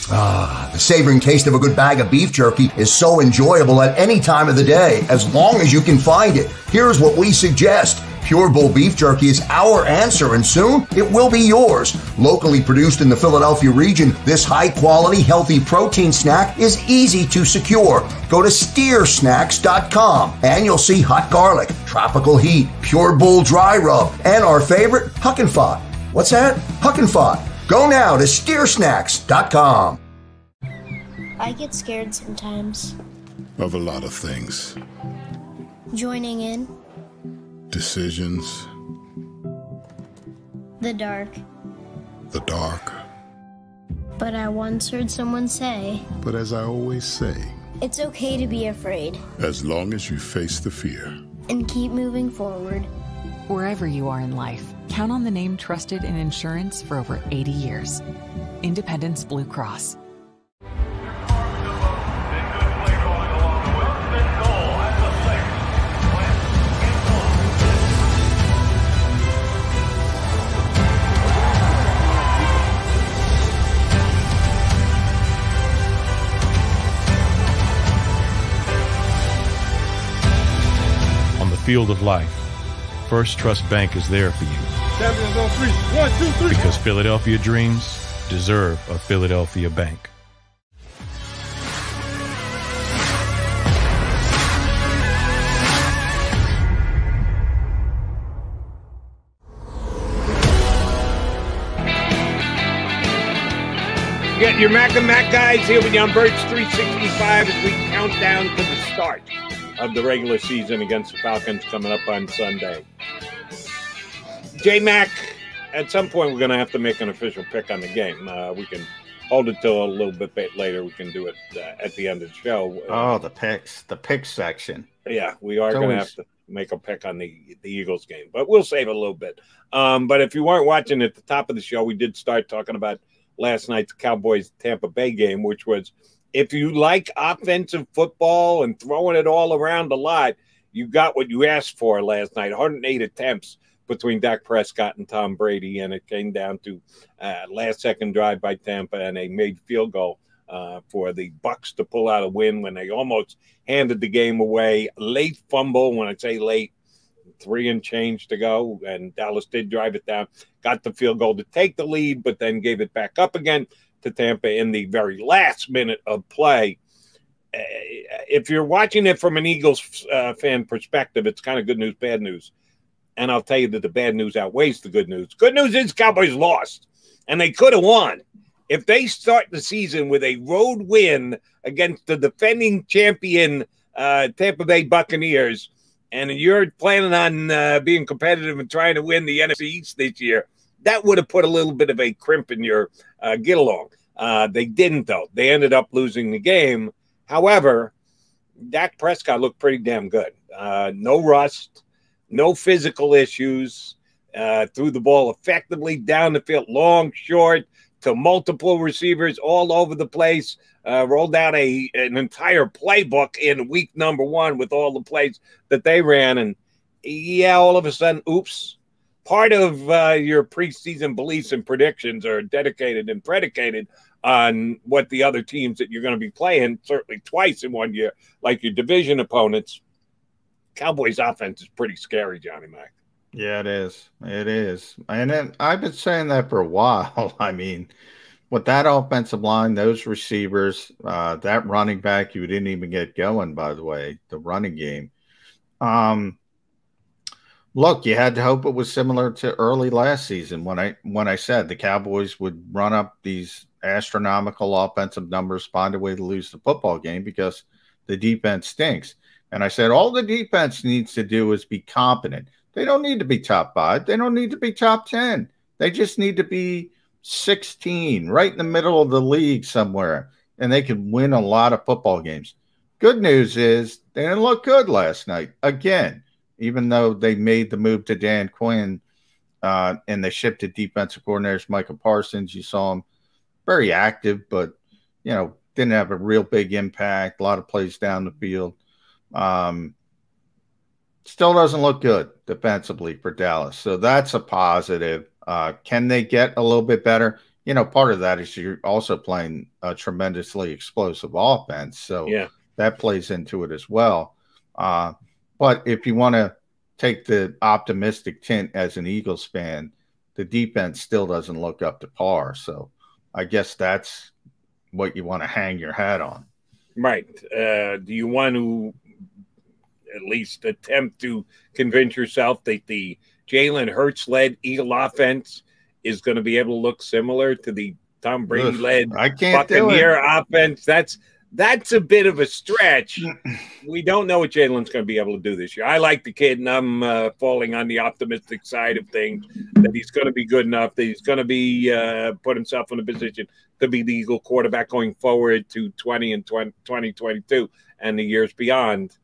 The savoring taste of a good bag of beef jerky is so enjoyable at any time of the day, as long as you can find it. Here's what we suggest. Pure Bull Beef Jerky is our answer, and soon it will be yours. Locally produced in the Philadelphia region, this high-quality, healthy protein snack is easy to secure. Go to steersnacks.com, and you'll see hot garlic, tropical heat, Pure Bull dry rub, and our favorite, Huck and Fod. What's that? Huck and Fod. Go now to steersnacks.com. I get scared sometimes. Of a lot of things. Joining in. Decisions. The dark. The dark. But I once heard someone say, but as I always say, it's okay to be afraid. As long as you face the fear. And keep moving forward. Wherever you are in life, count on the name trusted in insurance for over 80 years. Independence Blue Cross. On the field of life, First Trust Bank is there for you. Champions on 3. 1, 2, 3. Because Philadelphia dreams deserve a Philadelphia bank. You got your Mac and Mac guys here with you on Birds 365 as we count down to the start of the regular season against the Falcons coming up on Sunday. J-Mac, at some point we're going to have to make an official pick on the game. We can hold it till a little bit later. We can do it at the end of the show. Oh, the pick section. Yeah, we are going to have to make a pick on the Eagles game, but we'll save it a little bit. But if you weren't watching at the top of the show, we did start talking about last night's Cowboys-Tampa Bay game, which was, if you like offensive football and throwing it all around a lot, you got what you asked for last night. 108 attempts between Dak Prescott and Tom Brady, and it came down to last-second drive by Tampa and a made field goal for the Bucs to pull out a win when they almost handed the game away. Late fumble, when I say late, 3 and change to go, and Dallas did drive it down, got the field goal to take the lead, but then gave it back up again to Tampa in the very last minute of play. If you're watching it from an Eagles fan perspective, it's kind of good news, bad news. And I'll tell you that the bad news outweighs the good news. Good news is Cowboys lost, and they could have won. If they start the season with a road win against the defending champion Tampa Bay Buccaneers, and you're planning on being competitive and trying to win the NFC East this year, that would have put a little bit of a crimp in your get-along. They didn't, though. They ended up losing the game. However, Dak Prescott looked pretty damn good. No rust, no physical issues, threw the ball effectively down the field, long, short, to multiple receivers all over the place, rolled out an entire playbook in week number 1 with all the plays that they ran. And, yeah, all of a sudden, oops, part of your preseason beliefs and predictions are dedicated and predicated on what the other teams that you're going to be playing, certainly twice in 1 year, like your division opponents. Cowboys offense is pretty scary, Johnny Mac. Yeah, it is. It is. And then I've been saying that for a while. I mean, with that offensive line, those receivers, that running back, you didn't even get going, by the way, the running game. Look, you had to hope it was similar to early last season when I said the Cowboys would run up these astronomical offensive numbers, find a way to lose the football game because the defense stinks. And I said all the defense needs to do is be competent. They don't need to be top 5. They don't need to be top 10. They just need to be 16, right in the middle of the league somewhere, and they could win a lot of football games. Good news is they didn't look good last night again, even though they made the move to Dan Quinn and they shifted defensive coordinators. Michael Parsons, you saw him very active, but, you know, didn't have a real big impact, a lot of plays down the field. Still doesn't look good defensively for Dallas. So that's a positive. Can they get a little bit better? You know, part of that is you're also playing a tremendously explosive offense. So yeah, that plays into it as well. But if you want to take the optimistic tint as an Eagles fan, the defense still doesn't look up to par. So I guess that's what you want to hang your hat on. Right. Do you want to at least attempt to convince yourself that the Jalen Hurts-led Eagle offense is going to be able to look similar to the Tom Brady-led Buccaneer offense? That's a bit of a stretch. We don't know what Jalen's going to be able to do this year. I like the kid, and I'm falling on the optimistic side of things, that he's going to be good enough, that he's going to be put himself in a position to be the Eagle quarterback going forward to 2022 and the years beyond.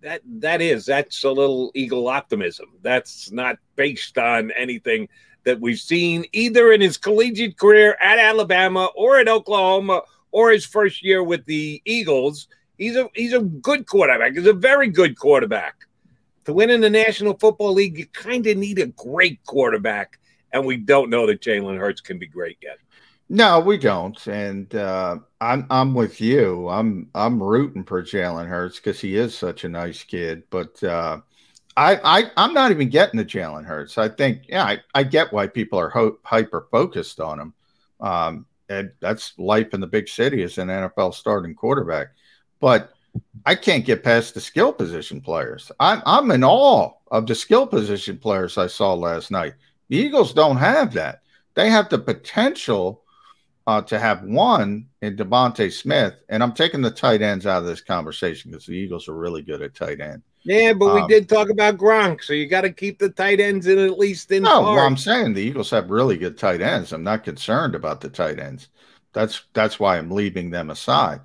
That's a little Eagle optimism. That's not based on anything that we've seen either in his collegiate career at Alabama or at Oklahoma or his first year with the Eagles. He's a good quarterback. He's a very good quarterback. To win in the National Football League, you kind of need a great quarterback, and we don't know that Jalen Hurts can be great yet. No, we don't, and I'm with you. I'm rooting for Jalen Hurts because he is such a nice kid. But I'm not even getting the Jalen Hurts. I think, yeah, I get why people are hyper focused on him. And that's life in the big city as an NFL starting quarterback. But I can't get past the skill position players. I'm in awe of the skill position players I saw last night. The Eagles don't have that. They have the potential to have one in Devontae Smith, and I'm taking the tight ends out of this conversation because the Eagles are really good at tight end. Yeah, but we did talk about Gronk, so you got to keep the tight ends in at least in. No, well, I'm saying the Eagles have really good tight ends. I'm not concerned about the tight ends. That's why I'm leaving them aside.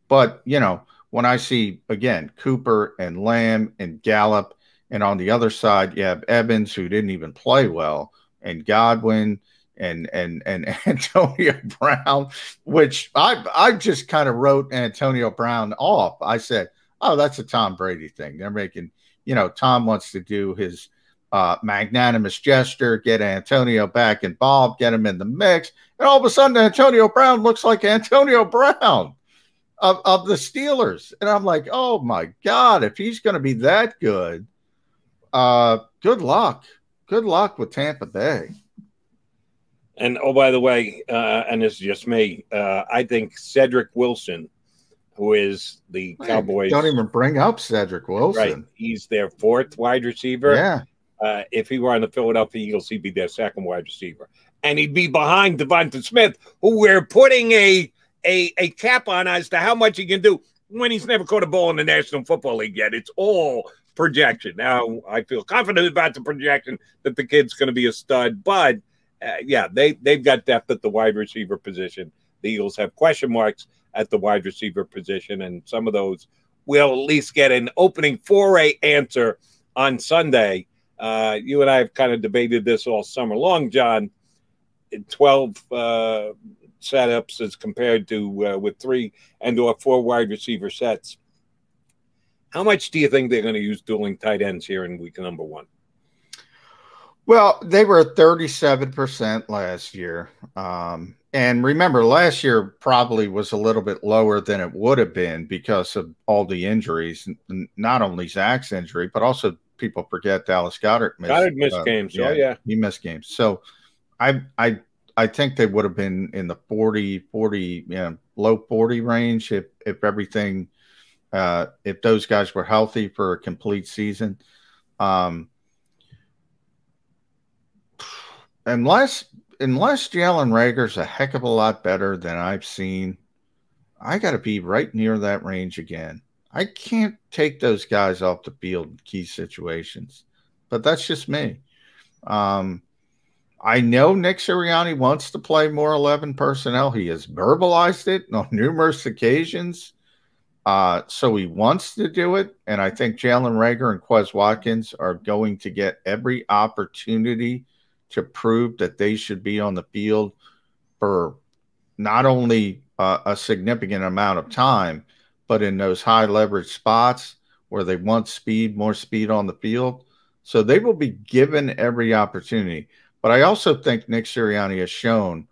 But, you know, when I see, again, Cooper and Lamb and Gallup, and on the other side, you have Evans, who didn't even play well, and Godwin and Antonio Brown, which I just kind of wrote Antonio Brown off. I said, oh, that's a Tom Brady thing. They're making, you know, Tom wants to do his magnanimous gesture, get Antonio back involved, get him in the mix. And all of a sudden, Antonio Brown looks like Antonio Brown of the Steelers. And I'm like, oh, my God, if he's going to be that good, good luck. Good luck with Tampa Bay. And, oh, by the way, and this is just me, I think Cedric Wilson, who is the Cowboys. Don't even bring up Cedric Wilson. Right. He's their fourth wide receiver. Yeah. If he were on the Philadelphia Eagles, he'd be their second wide receiver. And he'd be behind Devonta Smith, who we're putting a cap on as to how much he can do when he's never caught a ball in the National Football League yet. It's all projection. Now, I feel confident about the projection that the kid's going to be a stud. But, yeah, they've got depth at the wide receiver position. The Eagles have question marks at the wide receiver position, and some of those will at least get an opening foray answer on Sunday. You and I have kind of debated this all summer long, John. 12 setups as compared to with 3 and/or 4 wide receiver sets. How much do you think they're going to use dueling tight ends here in week number 1? Well, they were 37% last year. And remember, last year probably was a little bit lower than it would have been because of all the injuries, not only Zach's injury, but also people forget Dallas Goedert missed games. Yeah, he missed games. So I think they would have been in the 40, low 40 range if everything, if those guys were healthy for a complete season. Unless Jalen Reagor's a heck of a lot better than I've seen, I got to be right near that range again. I can't take those guys off the field in key situations, but that's just me. I know Nick Sirianni wants to play more 11 personnel. He has verbalized it on numerous occasions. So he wants to do it, and I think Jalen Reagor and Quez Watkins are going to get every opportunity to prove that they should be on the field for not only a significant amount of time, but in those high leverage spots where they want speed, more speed on the field. So they will be given every opportunity. But I also think Nick Sirianni has shown,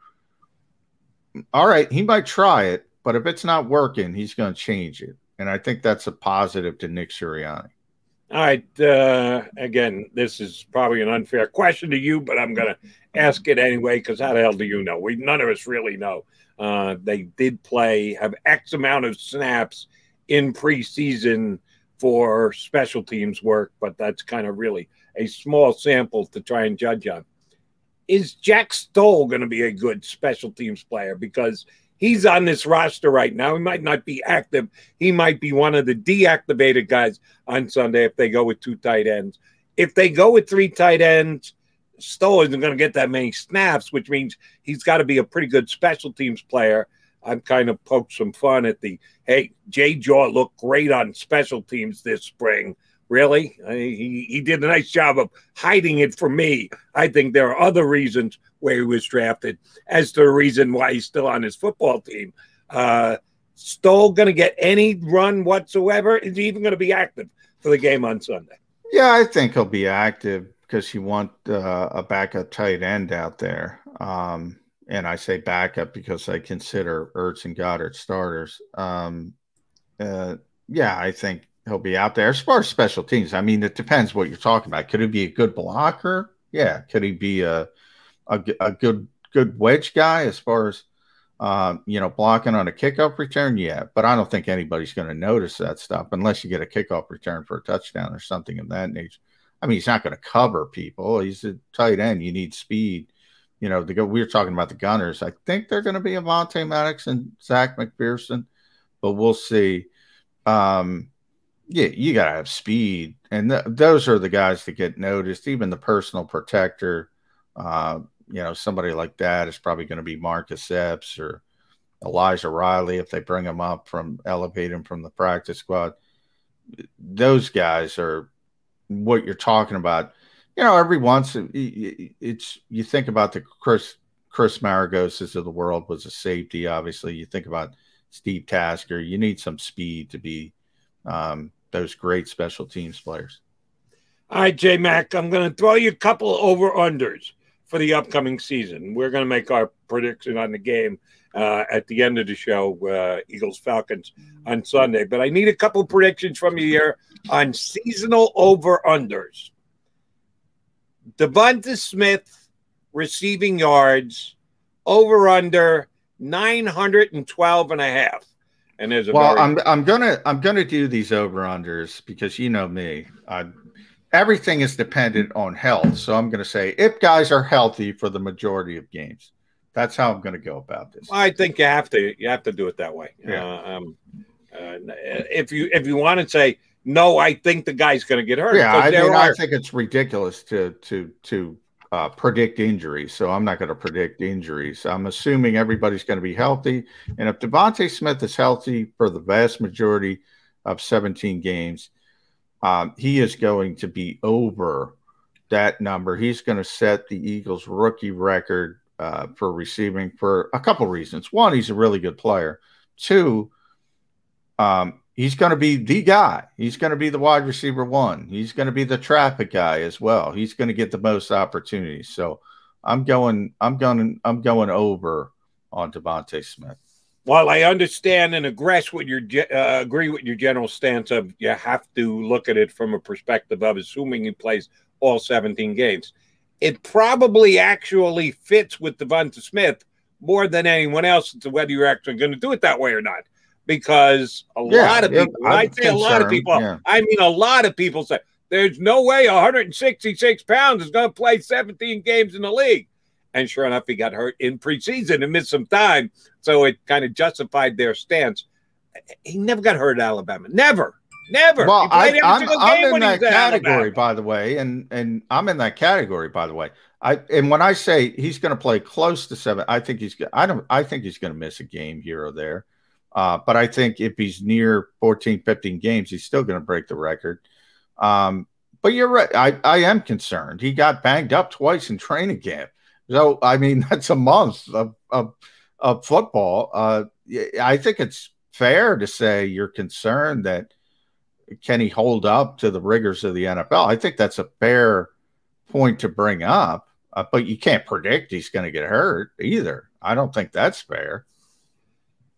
all right, he might try it, but if it's not working, he's going to change it. And I think that's a positive to Nick Sirianni. All right. Again, this is probably an unfair question to you, but I'm going to ask it anyway because how the hell do you know? None of us really know. They did have X amount of snaps in preseason for special teams work, but that's kind of really a small sample to try and judge on. Is Jack Stoll going to be a good special teams player? Because he's on this roster right now. He might not be active. He might be one of the deactivated guys on Sunday if they go with 2 tight ends. If they go with 3 tight ends, Stoll isn't going to get that many snaps, which means he's got to be a pretty good special teams player. I've kind of poked some fun at hey, Jay Jaw looked great on special teams this spring. Really? He did a nice job of hiding it from me. I think there are other reasons where he was drafted as to the reason why he's still on his football team. Stoll going to get any run whatsoever? Is he even going to be active for the game on Sunday? Yeah, I think he'll be active because you want a backup tight end out there. And I say backup because I consider Ertz and Goddard starters. Yeah, I think he'll be out there. As far as special teams, I mean, it depends what you're talking about. Could he be a good blocker? Yeah. Could he be a good wedge guy as far as blocking on a kickoff return? Yeah, but I don't think anybody's going to notice that stuff unless you get a kickoff return for a touchdown or something of that nature. I mean, he's not going to cover people. He's a tight end. You need speed. We were talking about the Gunners. I think they're going to be Avonte Maddox and Zach McPherson, but we'll see. Yeah, you got to have speed. And those are the guys that get noticed. Even the personal protector, somebody like that is probably going to be Marcus Epps or, Elijah Riley, if they bring him up elevate him from the practice squad. Those guys are what you're talking about. You know, every once you think about the Chris Maragoses of the world was a safety. Obviously, you think about Steve Tasker. You need some speed to be those great special teams players. All right, J-Mac, I'm going to throw you a couple over-unders for the upcoming season. We're going to make our prediction on the game at the end of the show, Eagles-Falcons on Sunday. But I need a couple predictions from you here on seasonal over-unders. Devonta Smith receiving yards over-under 912.5. And there's a I'm gonna do these over-unders because you know me. Everything is dependent on health. So I'm going to say if guys are healthy for the majority of games, that's how I'm going to go about this. I think you have to do it that way. Yeah. If you want to say no, I think the guy's going to get hurt. Yeah, I think it's ridiculous to predict injuries. So I'm not going to predict injuries. I'm assuming everybody's going to be healthy. And if Devonta Smith is healthy for the vast majority of 17 games, he is going to be over that number. He's going to set the Eagles' rookie record for receiving for a couple reasons. One, he's a really good player. Two, he's going to be the guy. He's going to be the wide receiver one. He's going to be the traffic guy as well. He's going to get the most opportunities. So I'm going over on Devonta Smith. While I understand and agree with your general stance of you have to look at it from a perspective of assuming he plays all 17 games, it probably actually fits with Devonta Smith more than anyone else as to whether you're actually going to do it that way or not. Because a lot of people, I say a lot of people, I mean a lot of people say, there's no way 166 pounds is going to play 17 games in the league. And sure enough, he got hurt in preseason and missed some time. So it kind of justified their stance. He never got hurt at Alabama. Never. Well, I'm in that category, by the way. And I'm in that category, by the way. And when I say he's going to play close to 7, I think he's going to miss a game here or there. But I think if he's near 14, 15 games, he's still going to break the record. But you're right. I am concerned. He got banged up twice in training camp. So, I mean, that's a month of football. I think it's fair to say you're concerned that can he hold up to the rigors of the NFL? I think that's a fair point to bring up, but you can't predict he's going to get hurt either. I don't think that's fair.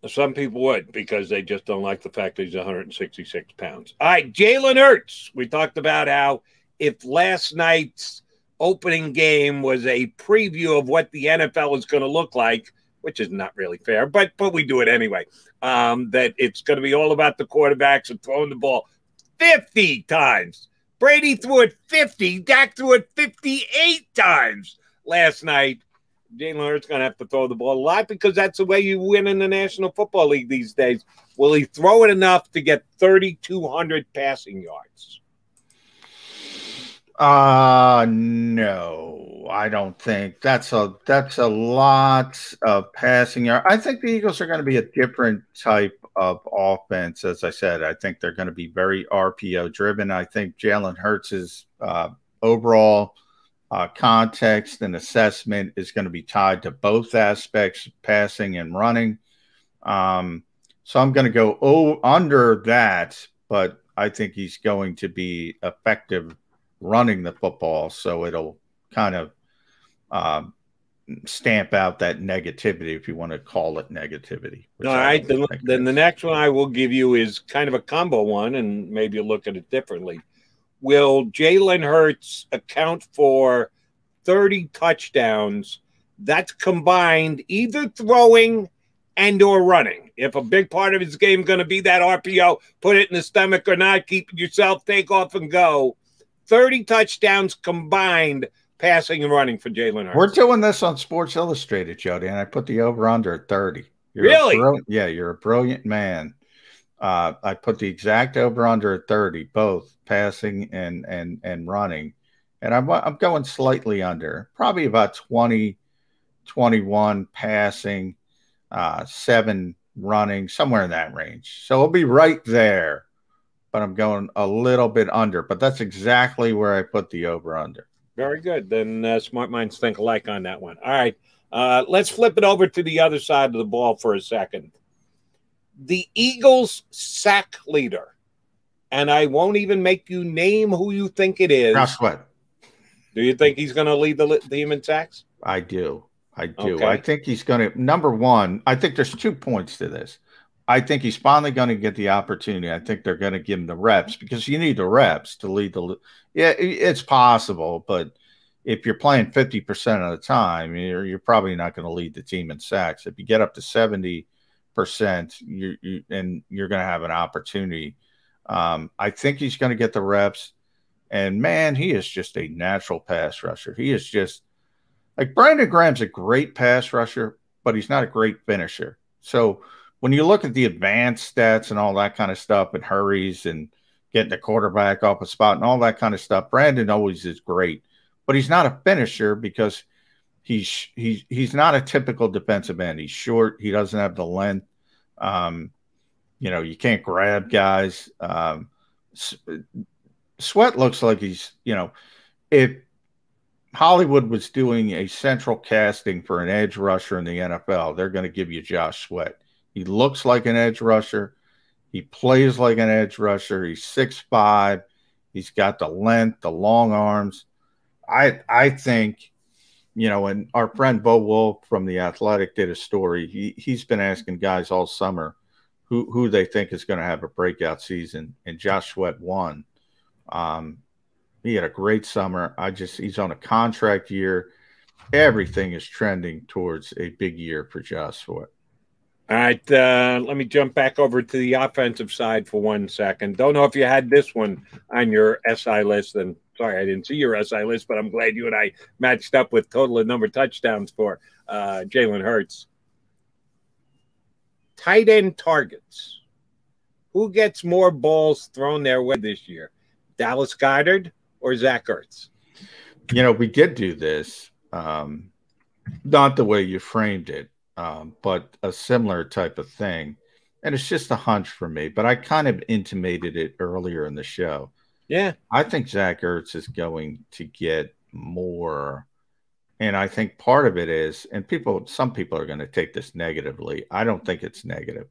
Some people would because they just don't like the fact that he's 166 pounds. All right, Jalen Hurts. We talked about how if last night's opening game was a preview of what the NFL is going to look like, which is not really fair, but we do it anyway, that it's going to be all about the quarterbacks and throwing the ball 50 times. Brady threw it 50. Dak threw it 58 times last night. Jalen Hurts is going to have to throw the ball a lot because that's the way you win in the National Football League these days. Will he throw it enough to get 3,200 passing yards? No, I don't think that's a lot of passing yard. I think the Eagles are going to be a different type of offense. As I said, I think they're going to be very RPO driven. I think Jalen Hurts' overall context and assessment is going to be tied to both aspects, passing and running. So I'm going to go under that, but I think he's going to be effective running the football, so it'll kind of stamp out that negativity, if you want to call it negativity. All right, then the next one I will give you is kind of a combo one, and maybe you'll look at it differently. Will Jalen Hurts account for 30 touchdowns that's combined either throwing and or running? If a big part of his game is going to be that RPO, put it in the stomach or not, keep it yourself, take off and go. 30 touchdowns combined, passing and running for Jalen Hurts. We're doing this on Sports Illustrated, Jody, and I put the over-under at 30. Really? Yeah, you're a brilliant man. I put the exact over-under at 30, both passing and running. And I'm going slightly under, probably about 20, 21 passing. 7 running, somewhere in that range. So it'll be right there, but I'm going a little bit under. But that's exactly where I put the over-under. Very good. Then smart minds think alike on that one. All right. Let's flip it over to the other side of the ball for a second. The Eagles' sack leader, and I won't even make you name who you think it is. Kracz what? Do you think he's going to lead the team in sacks? I do. Okay. I think he's going to, number one, I think there's 2 points to this. I think he's finally going to get the opportunity. I think they're going to give him the reps because you need the reps to lead the – yeah, it's possible, but if you're playing 50% of the time, you're probably not going to lead the team in sacks. If you get up to 70%, you're going to have an opportunity. I think he's going to get the reps. And, man, he is just a natural pass rusher. He is just – like Brandon Graham's a great pass rusher, but he's not a great finisher. So when you look at the advanced stats and all that kind of stuff and hurries and getting the quarterback off a spot and all that kind of stuff, Brandon always is great. But he's not a finisher because he's not a typical defensive end. He's short. He doesn't have the length. You can't grab guys. Sweat looks like he's, if Hollywood was doing a central casting for an edge rusher in the NFL, they're going to give you Josh Sweat. He looks like an edge rusher. He plays like an edge rusher. He's 6'5". He's got the length, the long arms. I think, and our friend Bo Wolf from The Athletic did a story. He's been asking guys all summer who they think is going to have a breakout season, and Josh Sweat won. He had a great summer. He's on a contract year. Everything is trending towards a big year for Josh Sweat. All right, let me jump back over to the offensive side for 1 second. Don't know if you had this one on your SI list, and sorry I didn't see your SI list, but I'm glad you and I matched up with total of number of touchdowns for Jalen Hurts. Tight end targets. Who gets more balls thrown their way this year, Dallas Goedert or Zach Ertz? We did do this, not the way you framed it. But a similar type of thing. And it's just a hunch for me, but I kind of intimated it earlier in the show. Yeah. I think Zach Ertz is going to get more. And I think part of it is, and some people are going to take this negatively. I don't think it's negative.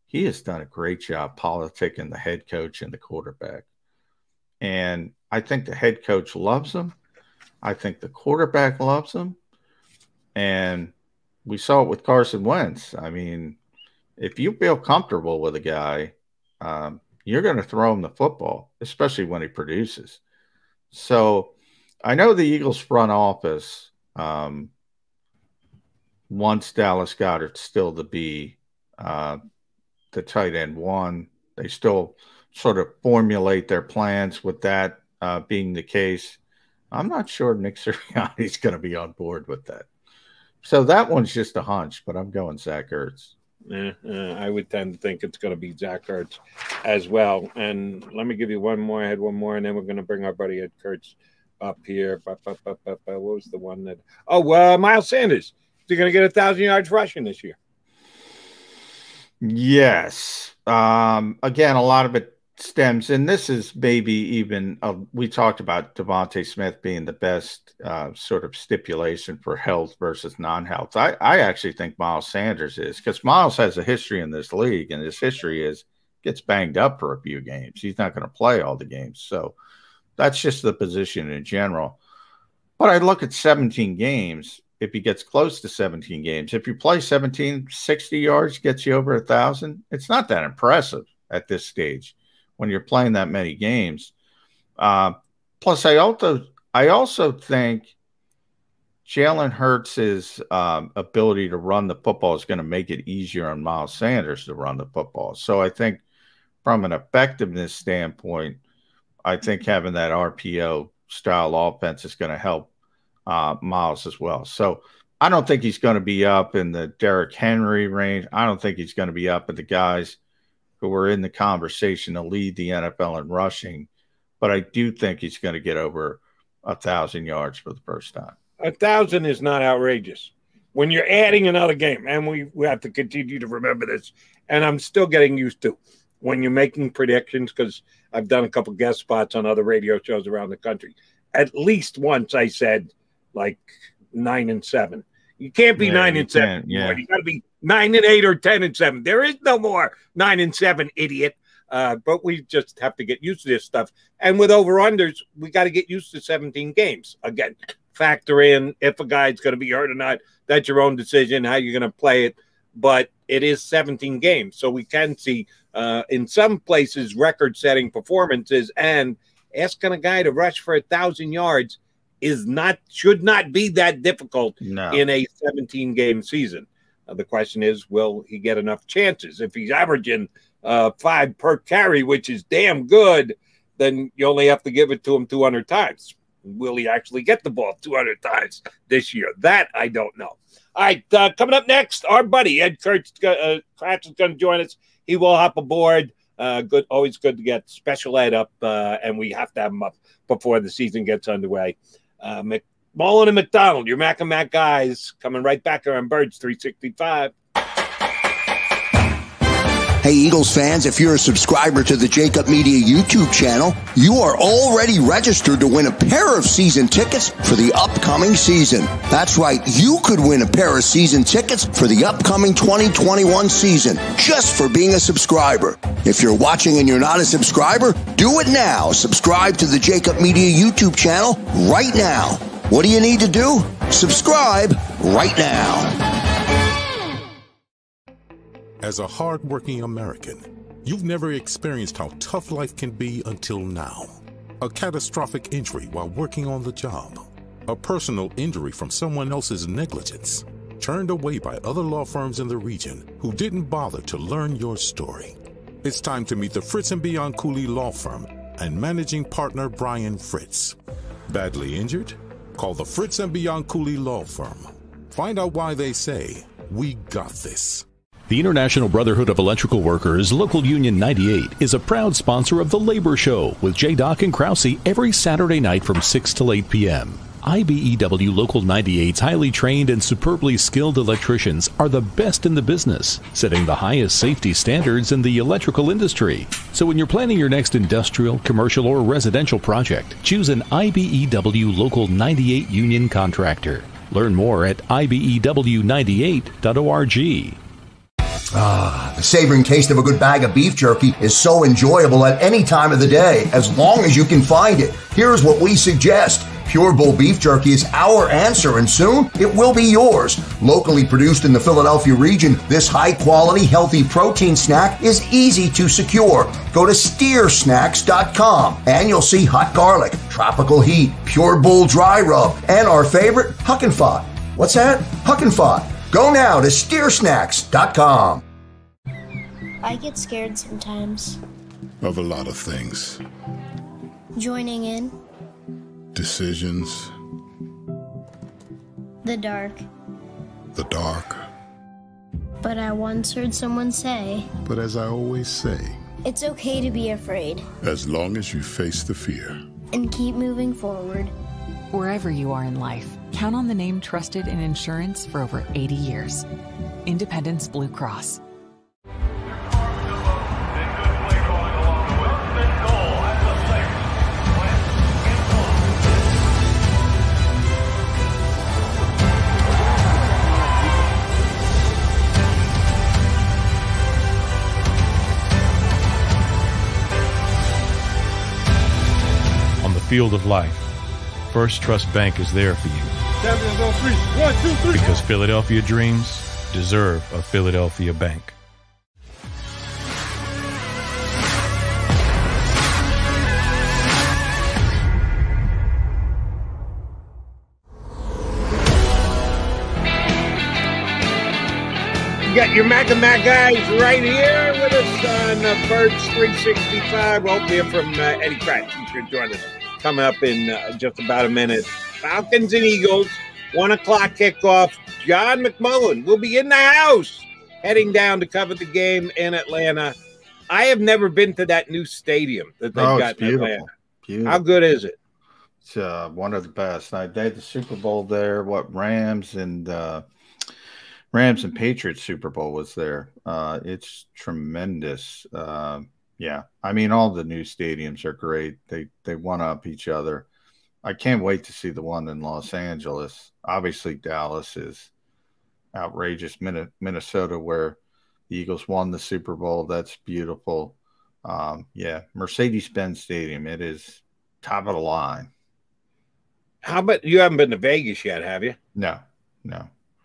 He has done a great job politicking the head coach and the quarterback. And I think the head coach loves him. I think the quarterback loves him. And we saw it with Carson Wentz. I mean, if you feel comfortable with a guy, you're going to throw him the football, especially when he produces. So I know the Eagles front office wants Dallas Goedert still to be the tight end one. They still sort of formulate their plans with that being the case. I'm not sure Nick Sirianni's going to be on board with that. So that one's just a hunch, but I'm going Zach Ertz. I would tend to think it's going to be Zach Ertz as well. And let me give you one more. I had one more, and then we're going to bring our buddy Ed Kurtz up here. What was the one that? Oh, Miles Sanders. Is he going to get 1,000 yards rushing this year? Yes. Again, a lot of it stems, and this is maybe even we talked about Devontae Smith being the best sort of stipulation for health versus non-health. I actually think Miles Sanders is, because Miles has a history in this league, and his history is gets banged up for a few games. He's not going to play all the games, so that's just the position in general. But I look at 17 games. If he gets close to 17 games, if you play 17, 60 yards gets you over 1,000. It's not that impressive at this stage when you're playing that many games. Plus, I also think Jalen Hurts' ability to run the football is going to make it easier on Miles Sanders to run the football. So I think from an effectiveness standpoint, I think having that RPO-style offense is going to help Miles as well. So I don't think he's going to be up in the Derrick Henry range. I don't think he's going to be up at the guys who were in the conversation to lead the NFL in rushing, but I do think he's going to get over 1,000 yards for the first time. 1,000 is not outrageous. when you're adding another game, and we have to continue to remember this, and I'm still getting used to when you're making predictions, because I've done a couple guest spots on other radio shows around the country. At least once I said like 9-7. You can't be 9-7. Yeah. You got to be 9-8 or 10-7. There is no more 9-7, idiot. But we just have to get used to this stuff. And with over-unders, we got to get used to 17 games. Again, factor in if a guy's going to be hurt or not. That's your own decision, how you're going to play it. But it is 17 games. So we can see in some places record-setting performances, and asking a guy to rush for 1,000 yards should not be that difficult in a 17-game season. The question is, will he get enough chances? If he's averaging 5 per carry, which is damn good, then you only have to give it to him 200 times. Will he actually get the ball 200 times this year? That I don't know. All right, coming up next, our buddy Ed Kracz is going to join us. He will hop aboard. Always good to get Special Ed up, and we have to have him up before the season gets underway. McMullen and McDonald, your Mac and Mac guys, coming right back here on Birds 365. Hey, Eagles fans, if you're a subscriber to the JAKIB Media YouTube channel, you are already registered to win a pair of season tickets for the upcoming season. That's right, you could win a pair of season tickets for the upcoming 2021 season just for being a subscriber. If you're watching and you're not a subscriber, do it now. Subscribe to the JAKIB Media YouTube channel right now. What do you need to do? Subscribe right now. As a hard-working American, you've never experienced how tough life can be until now. A catastrophic injury while working on the job. A personal injury from someone else's negligence. Turned away by other law firms in the region who didn't bother to learn your story. It's time to meet the Fritz & Bianculli Law Firm and managing partner Brian Fritz. Badly injured? Call the Fritz & Bianculli Law Firm. Find out why they say, "We got this." The International Brotherhood of Electrical Workers, Local Union 98, is a proud sponsor of The Labor Show with J. and Krause every Saturday night from 6 to 8 p.m. IBEW Local 98's highly trained and superbly skilled electricians are the best in the business, setting the highest safety standards in the electrical industry. So when you're planning your next industrial, commercial, or residential project, choose an IBEW Local 98 union contractor. Learn more at IBEW98.org. The savoring taste of a good bag of beef jerky is so enjoyable at any time of the day, as long as you can find it. Here's what we suggest. Pure Bull Beef Jerky is our answer, and soon it will be yours. Locally produced in the Philadelphia region, this high-quality, healthy protein snack is easy to secure. Go to steersnacks.com, and you'll see hot garlic, tropical heat, Pure Bull dry rub, and our favorite, Huck and Fod. What's that? Huck and Fod. Go now to steersnacks.com. I get scared sometimes. Of a lot of things. Joining in. Decisions. The dark. The dark. But I once heard someone say, But as I always say, it's okay to be afraid. as long as you face the fear. And keep moving forward. Wherever you are in life, count on the name trusted in insurance for over 80 years. Independence Blue Cross. On the field of life, First Trust Bank is there for you. Champions on 3. 1, 2, 3. Because Philadelphia dreams deserve a Philadelphia bank. You got your Mac and Mac guys right here with us on Birds 365. We'll hear from Eddie Kracz. He's going to join us coming up in just about a minute. Falcons and Eagles, 1 o'clock kickoff. John McMullen will be in the house heading down to cover the game in Atlanta. I have never been to that new stadium that they've got in Atlanta. Beautiful. How good is it? It's one of the best. They had the Super Bowl there, Rams and Rams and Patriots Super Bowl was there. It's tremendous. Yeah, I mean, all the new stadiums are great. They one up each other. I can't wait to see the one in Los Angeles. Obviously, Dallas is outrageous. Minnesota, where the Eagles won the Super Bowl, that's beautiful. Yeah, Mercedes-Benz Stadium, it is top of the line. How about you haven't been to Vegas yet, have you? No.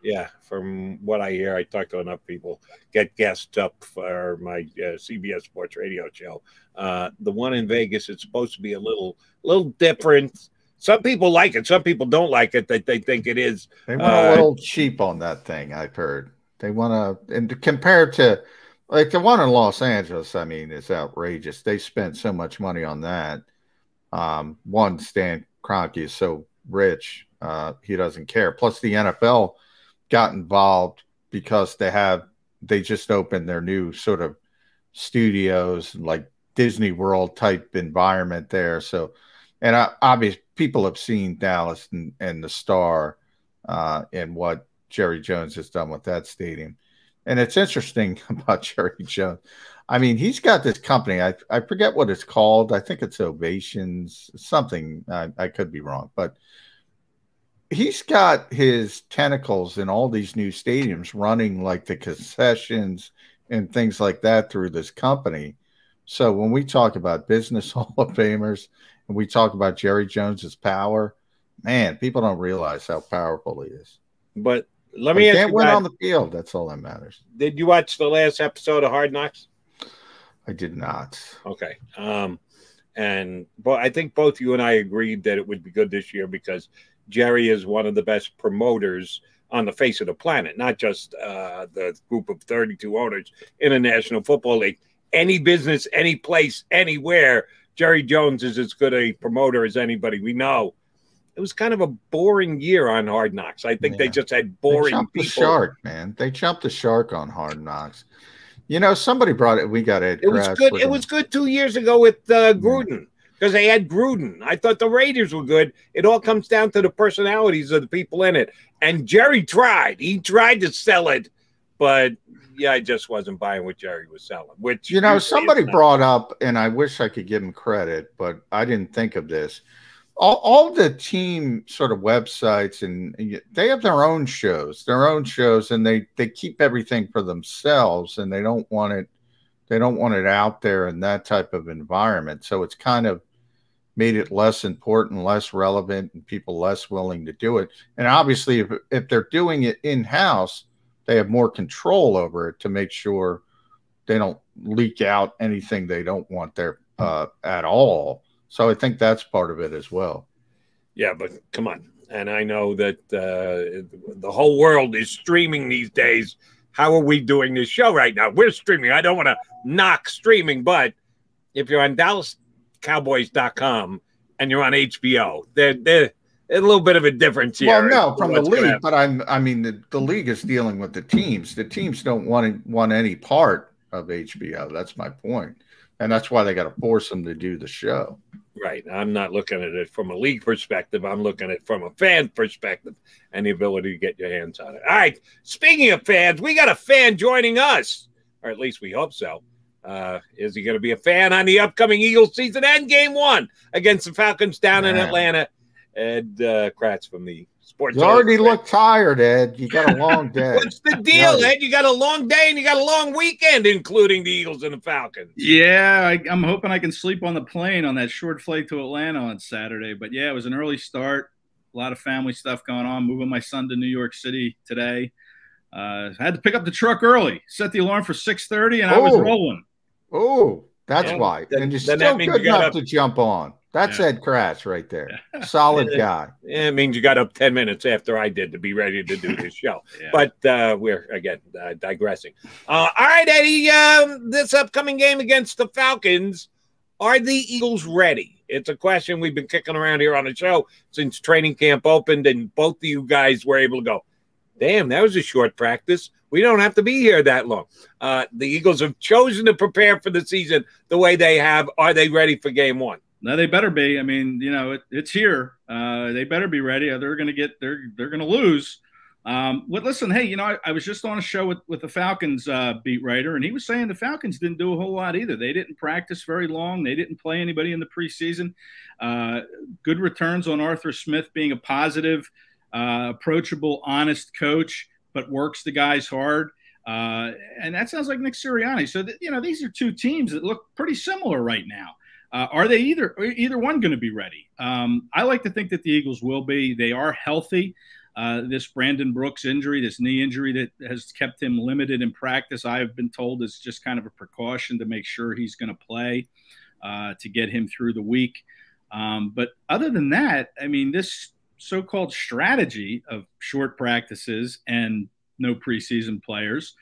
Yeah, from what I hear, I talked to enough people, get guests up for my CBS Sports radio show. The one in Vegas is supposed to be a little different. Some people like it. Some people don't like it. That they think it is. They want a little cheap on that thing, I've heard. They want to, and compared to, like, the one in Los Angeles, I mean, it's outrageous. They spent so much money on that. One, Stan Kroenke is so rich, he doesn't care. Plus, the NFL got involved because they just opened their new sort of studios, like Disney World type environment there. So, and obviously people have seen Dallas and the Star and what Jerry Jones has done with that stadium. And it's interesting about Jerry Jones. I mean, he's got this company. I forget what it's called. I think it's Ovations, something. I could be wrong, but he's got his tentacles in all these new stadiums, running like the concessions and things like that through this company. So when we talk about business Hall of Famers and we talk about Jerry Jones's power, man, people don't realize how powerful he is. But let me ask you, can't win on the field. That's all that matters. Did you watch the last episode of Hard Knocks? I did not. Okay. But I think both you and I agreed that it would be good this year because Jerry is one of the best promoters on the face of the planet, not just the group of 32 owners in the National Football League. Any business, any place, anywhere, Jerry Jones is as good a promoter as anybody we know. It was kind of a boring year on Hard Knocks. I think they just had boring jumped people. The shark, man. They jumped the shark on Hard Knocks. You know, somebody brought it. We got Ed. It was good. It was good 2 years ago with Gruden because they had Gruden. I thought the Raiders were good. It all comes down to the personalities of the people in it. And Jerry tried. He tried to sell it, but yeah, I just wasn't buying what Jerry was selling. Which, you know, somebody brought up, and I wish I could give him credit, but I didn't think of this. All the team sort of websites, and they have their own shows, and they keep everything for themselves, and they don't want it out there in that type of environment. So it's kind of made it less important, less relevant, and people less willing to do it. And obviously, if they're doing it in-house, they have more control over it to make sure they don't leak out anything they don't want there at all. So I think that's part of it as well. Yeah, but come on. And I know that the whole world is streaming these days. How are we doing this show right now? We're streaming. I don't want to knock streaming, but if you're on DallasCowboys.com and you're on HBO, there's a little bit of a difference here. Well, no, from the league, but I mean, the league is dealing with the teams. The teams don't want any part of HBO. That's my point. And that's why they got to force them to do the show. Right. I'm not looking at it from a league perspective. I'm looking at it from a fan perspective and the ability to get your hands on it. All right. Speaking of fans, we got a fan joining us, or at least we hope so. Is he going to be a fan on the upcoming Eagles season and game one against the Falcons down in Atlanta? Ed Kracz from the Sports. You already look tired, Ed. You got a long day. What's the deal, Ed? You got a long day and you got a long weekend, including the Eagles and the Falcons. Yeah, I'm hoping I can sleep on the plane on that short flight to Atlanta on Saturday. But, yeah, it was an early start. A lot of family stuff going on. Moving my son to New York City today. I had to pick up the truck early. Set the alarm for 6:30, and I was rolling. Oh, that's why. And you're still good enough to jump on. That's Ed Kracz right there. Solid guy. It means you got up 10 minutes after I did to be ready to do this show. But we're, again, digressing. All right, Eddie, this upcoming game against the Falcons, are the Eagles ready? It's a question we've been kicking around here on the show since training camp opened, and both of you guys were able to go, damn, that was a short practice. We don't have to be here that long. The Eagles have chosen to prepare for the season the way they have. Are they ready for game one? No, they better be. I mean, you know, it's here. They better be ready. They're going to lose. Listen, hey, I was just on a show with the Falcons beat writer, and he was saying the Falcons didn't do a whole lot either. They didn't practice very long. They didn't play anybody in the preseason. Good returns on Arthur Smith being a positive, approachable, honest coach, but works the guys hard. And that sounds like Nick Sirianni. So, these are two teams that look pretty similar right now. Are they either one going to be ready? I like to think that the Eagles will be. They are healthy. This Brandon Brooks injury, this knee injury that has kept him limited in practice, I've been told is just kind of a precaution to make sure he's going to play to get him through the week. But other than that, I mean, this so-called strategy of short practices and no preseason players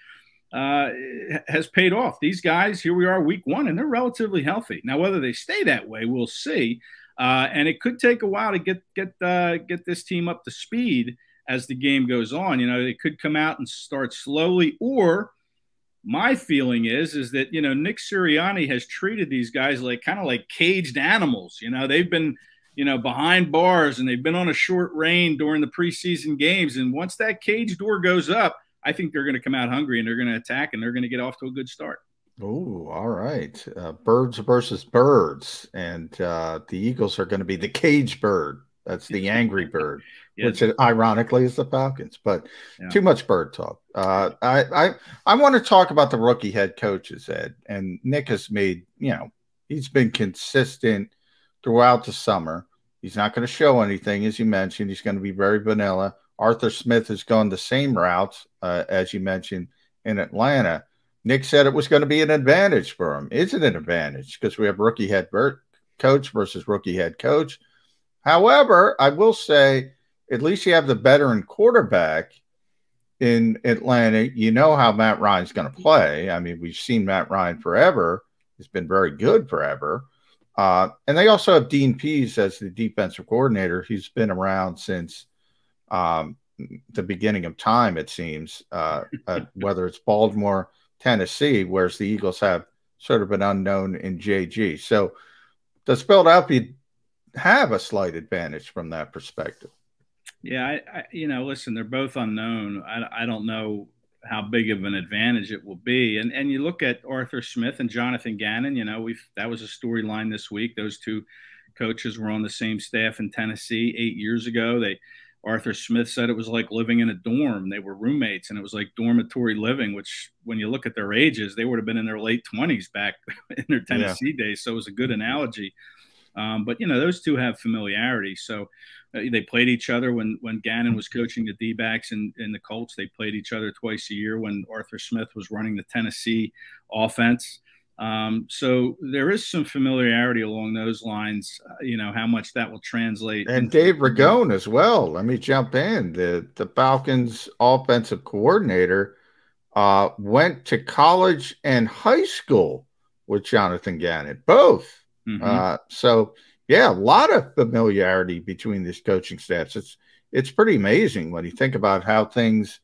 has paid off. These guys, here we are week 1, and they're relatively healthy. Now, whether they stay that way, we'll see. And it could take a while to get this team up to speed as the game goes on. They could come out and start slowly, or my feeling is that, Nick Sirianni has treated these guys kind of like caged animals. They've been, behind bars, and they've been on a short rein during the preseason games. And once that cage door goes up, I think they're going to come out hungry, and they're going to attack, and they're going to get off to a good start. Oh, all right. Birds versus birds. And the Eagles are going to be the cage bird. That's the angry bird, yeah. Which ironically is the Falcons. But yeah. Too much bird talk. I want to talk about the rookie head coaches, Ed. And Nick has made, he's been consistent throughout the summer. He's not going to show anything, as you mentioned. He's going to be very vanilla. Arthur Smith has gone the same route, as you mentioned, in Atlanta. Nick said it was going to be an advantage for him. Is it an advantage? Because we have rookie head coach versus rookie head coach. However, I will say at least you have the veteran quarterback in Atlanta. You know how Matt Ryan's going to play. I mean, we've seen Matt Ryan forever. He's been very good forever. And they also have Dean Pease as the defensive coordinator. He's been around since the beginning of time, it seems, whether it's Baltimore, Tennessee, whereas the Eagles have sort of an unknown in JG. So does Philadelphia have a slight advantage from that perspective? Yeah, listen, they're both unknown. I don't know how big of an advantage it will be. And you look at Arthur Smith and Jonathan Gannon, that was a storyline this week. Those two coaches were on the same staff in Tennessee 8 years ago. Arthur Smith said it was like living in a dorm. They were roommates, and it was like dormitory living, which when you look at their ages, they would have been in their late 20s back in their Tennessee days. So it was a good analogy. But, those two have familiarity. So they played each other when Gannon was coaching the D-backs in the Colts. They played each other twice a year when Arthur Smith was running the Tennessee offense. So there is some familiarity along those lines, how much that will translate. And Dave Ragone as well. Let me jump in. The Falcons offensive coordinator went to college and high school with Jonathan Gannon, both. Mm-hmm. So yeah, a lot of familiarity between these coaching staffs. It's pretty amazing when you think about how things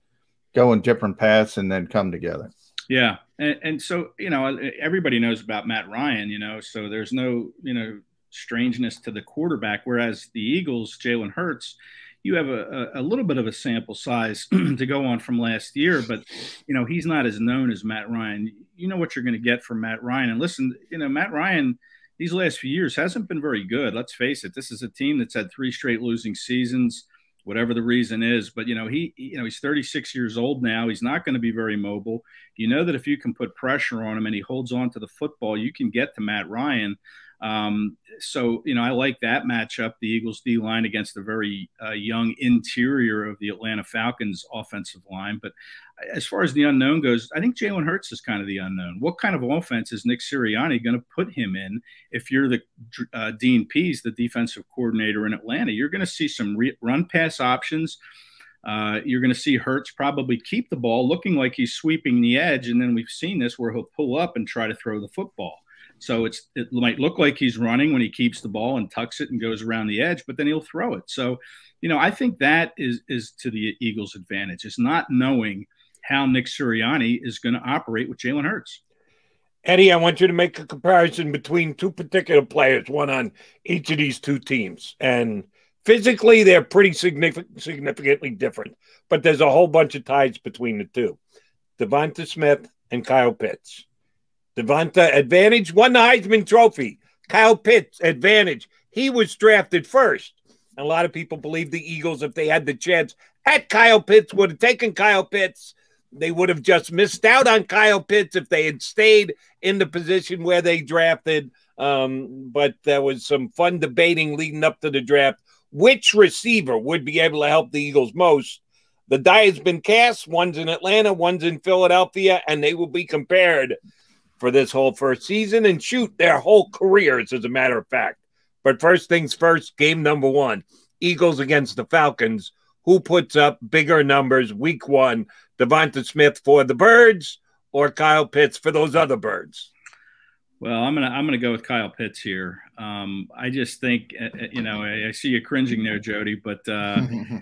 go in different paths and then come together. Yeah. And so, everybody knows about Matt Ryan, so there's no, strangeness to the quarterback. Whereas the Eagles, Jalen Hurts, you have a little bit of a sample size to go on from last year, but, he's not as known as Matt Ryan. You know what you're going to get from Matt Ryan. And listen, Matt Ryan, these last few years hasn't been very good. Let's face it. This is a team that's had 3 straight losing seasons, whatever the reason is. But, he's 36 years old now. He's not going to be very mobile. You know that if you can put pressure on him and he holds on to the football, you can get to Matt Ryan. So, I like that matchup, the Eagles D-line against the very young interior of the Atlanta Falcons offensive line. But as far as the unknown goes, I think Jalen Hurts is kind of the unknown. What kind of offense is Nick Sirianni going to put him in if you're the Dean Pease, the defensive coordinator in Atlanta? You're going to see some run-pass options. You're going to see Hurts probably keep the ball looking like he's sweeping the edge, and then we've seen this where he'll pull up and try to throw the football. So it might look like he's running when he keeps the ball and tucks it and goes around the edge, but then he'll throw it. So, I think that is to the Eagles' advantage, is not knowing how Nick Sirianni is going to operate with Jalen Hurts. Eddie, I want you to make a comparison between two particular players, one on each of these two teams. And Physically, they're pretty significantly different, but there's a whole bunch of ties between the two. Devonta Smith and Kyle Pitts. Devonta, advantage, won the Heisman Trophy. Kyle Pitts, advantage. He was drafted first. A lot of people believe the Eagles, if they had the chance at Kyle Pitts, would have taken Kyle Pitts. They would have just missed out on Kyle Pitts if they had stayed in the position where they drafted. But there was some fun debating leading up to the draft. Which receiver would be able to help the Eagles most? The die has been cast. One's in Atlanta, one's in Philadelphia, and they will be compared for this whole first season and shoot their whole careers, as a matter of fact. But first things first, game number 1, Eagles against the Falcons. Who puts up bigger numbers week 1? Devonta Smith for the Birds or Kyle Pitts for those other Birds? Well, I'm gonna go with Kyle Pitts here. I just think, I see you cringing there, Jody, but I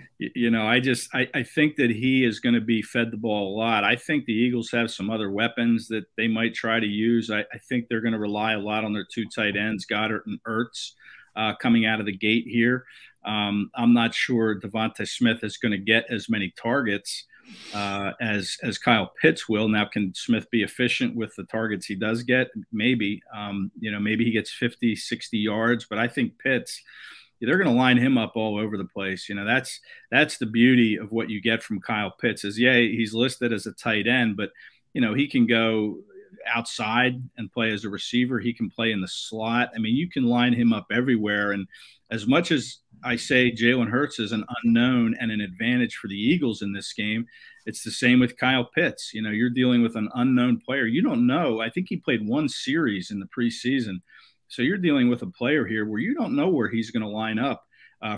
think that he is going to be fed the ball a lot. I think the Eagles have some other weapons that they might try to use. I think they're going to rely a lot on their 2 tight ends, Goddard and Ertz, coming out of the gate here. I'm not sure Devonta Smith is going to get as many targets as Kyle Pitts will. Now, can Smith be efficient with the targets he does get? Maybe. Maybe he gets 50, 60 yards, but I think Pitts, they're going to line him up all over the place. That's the beauty of what you get from Kyle Pitts is, he's listed as a tight end, but, he can go outside and play as a receiver. He can play in the slot. I mean, you can line him up everywhere. And as much as I say Jalen Hurts is an unknown and an advantage for the Eagles in this game, it's the same with Kyle Pitts. You're dealing with an unknown player. You don't know. I think he played 1 series in the preseason. So you're dealing with a player here where you don't know where he's going to line up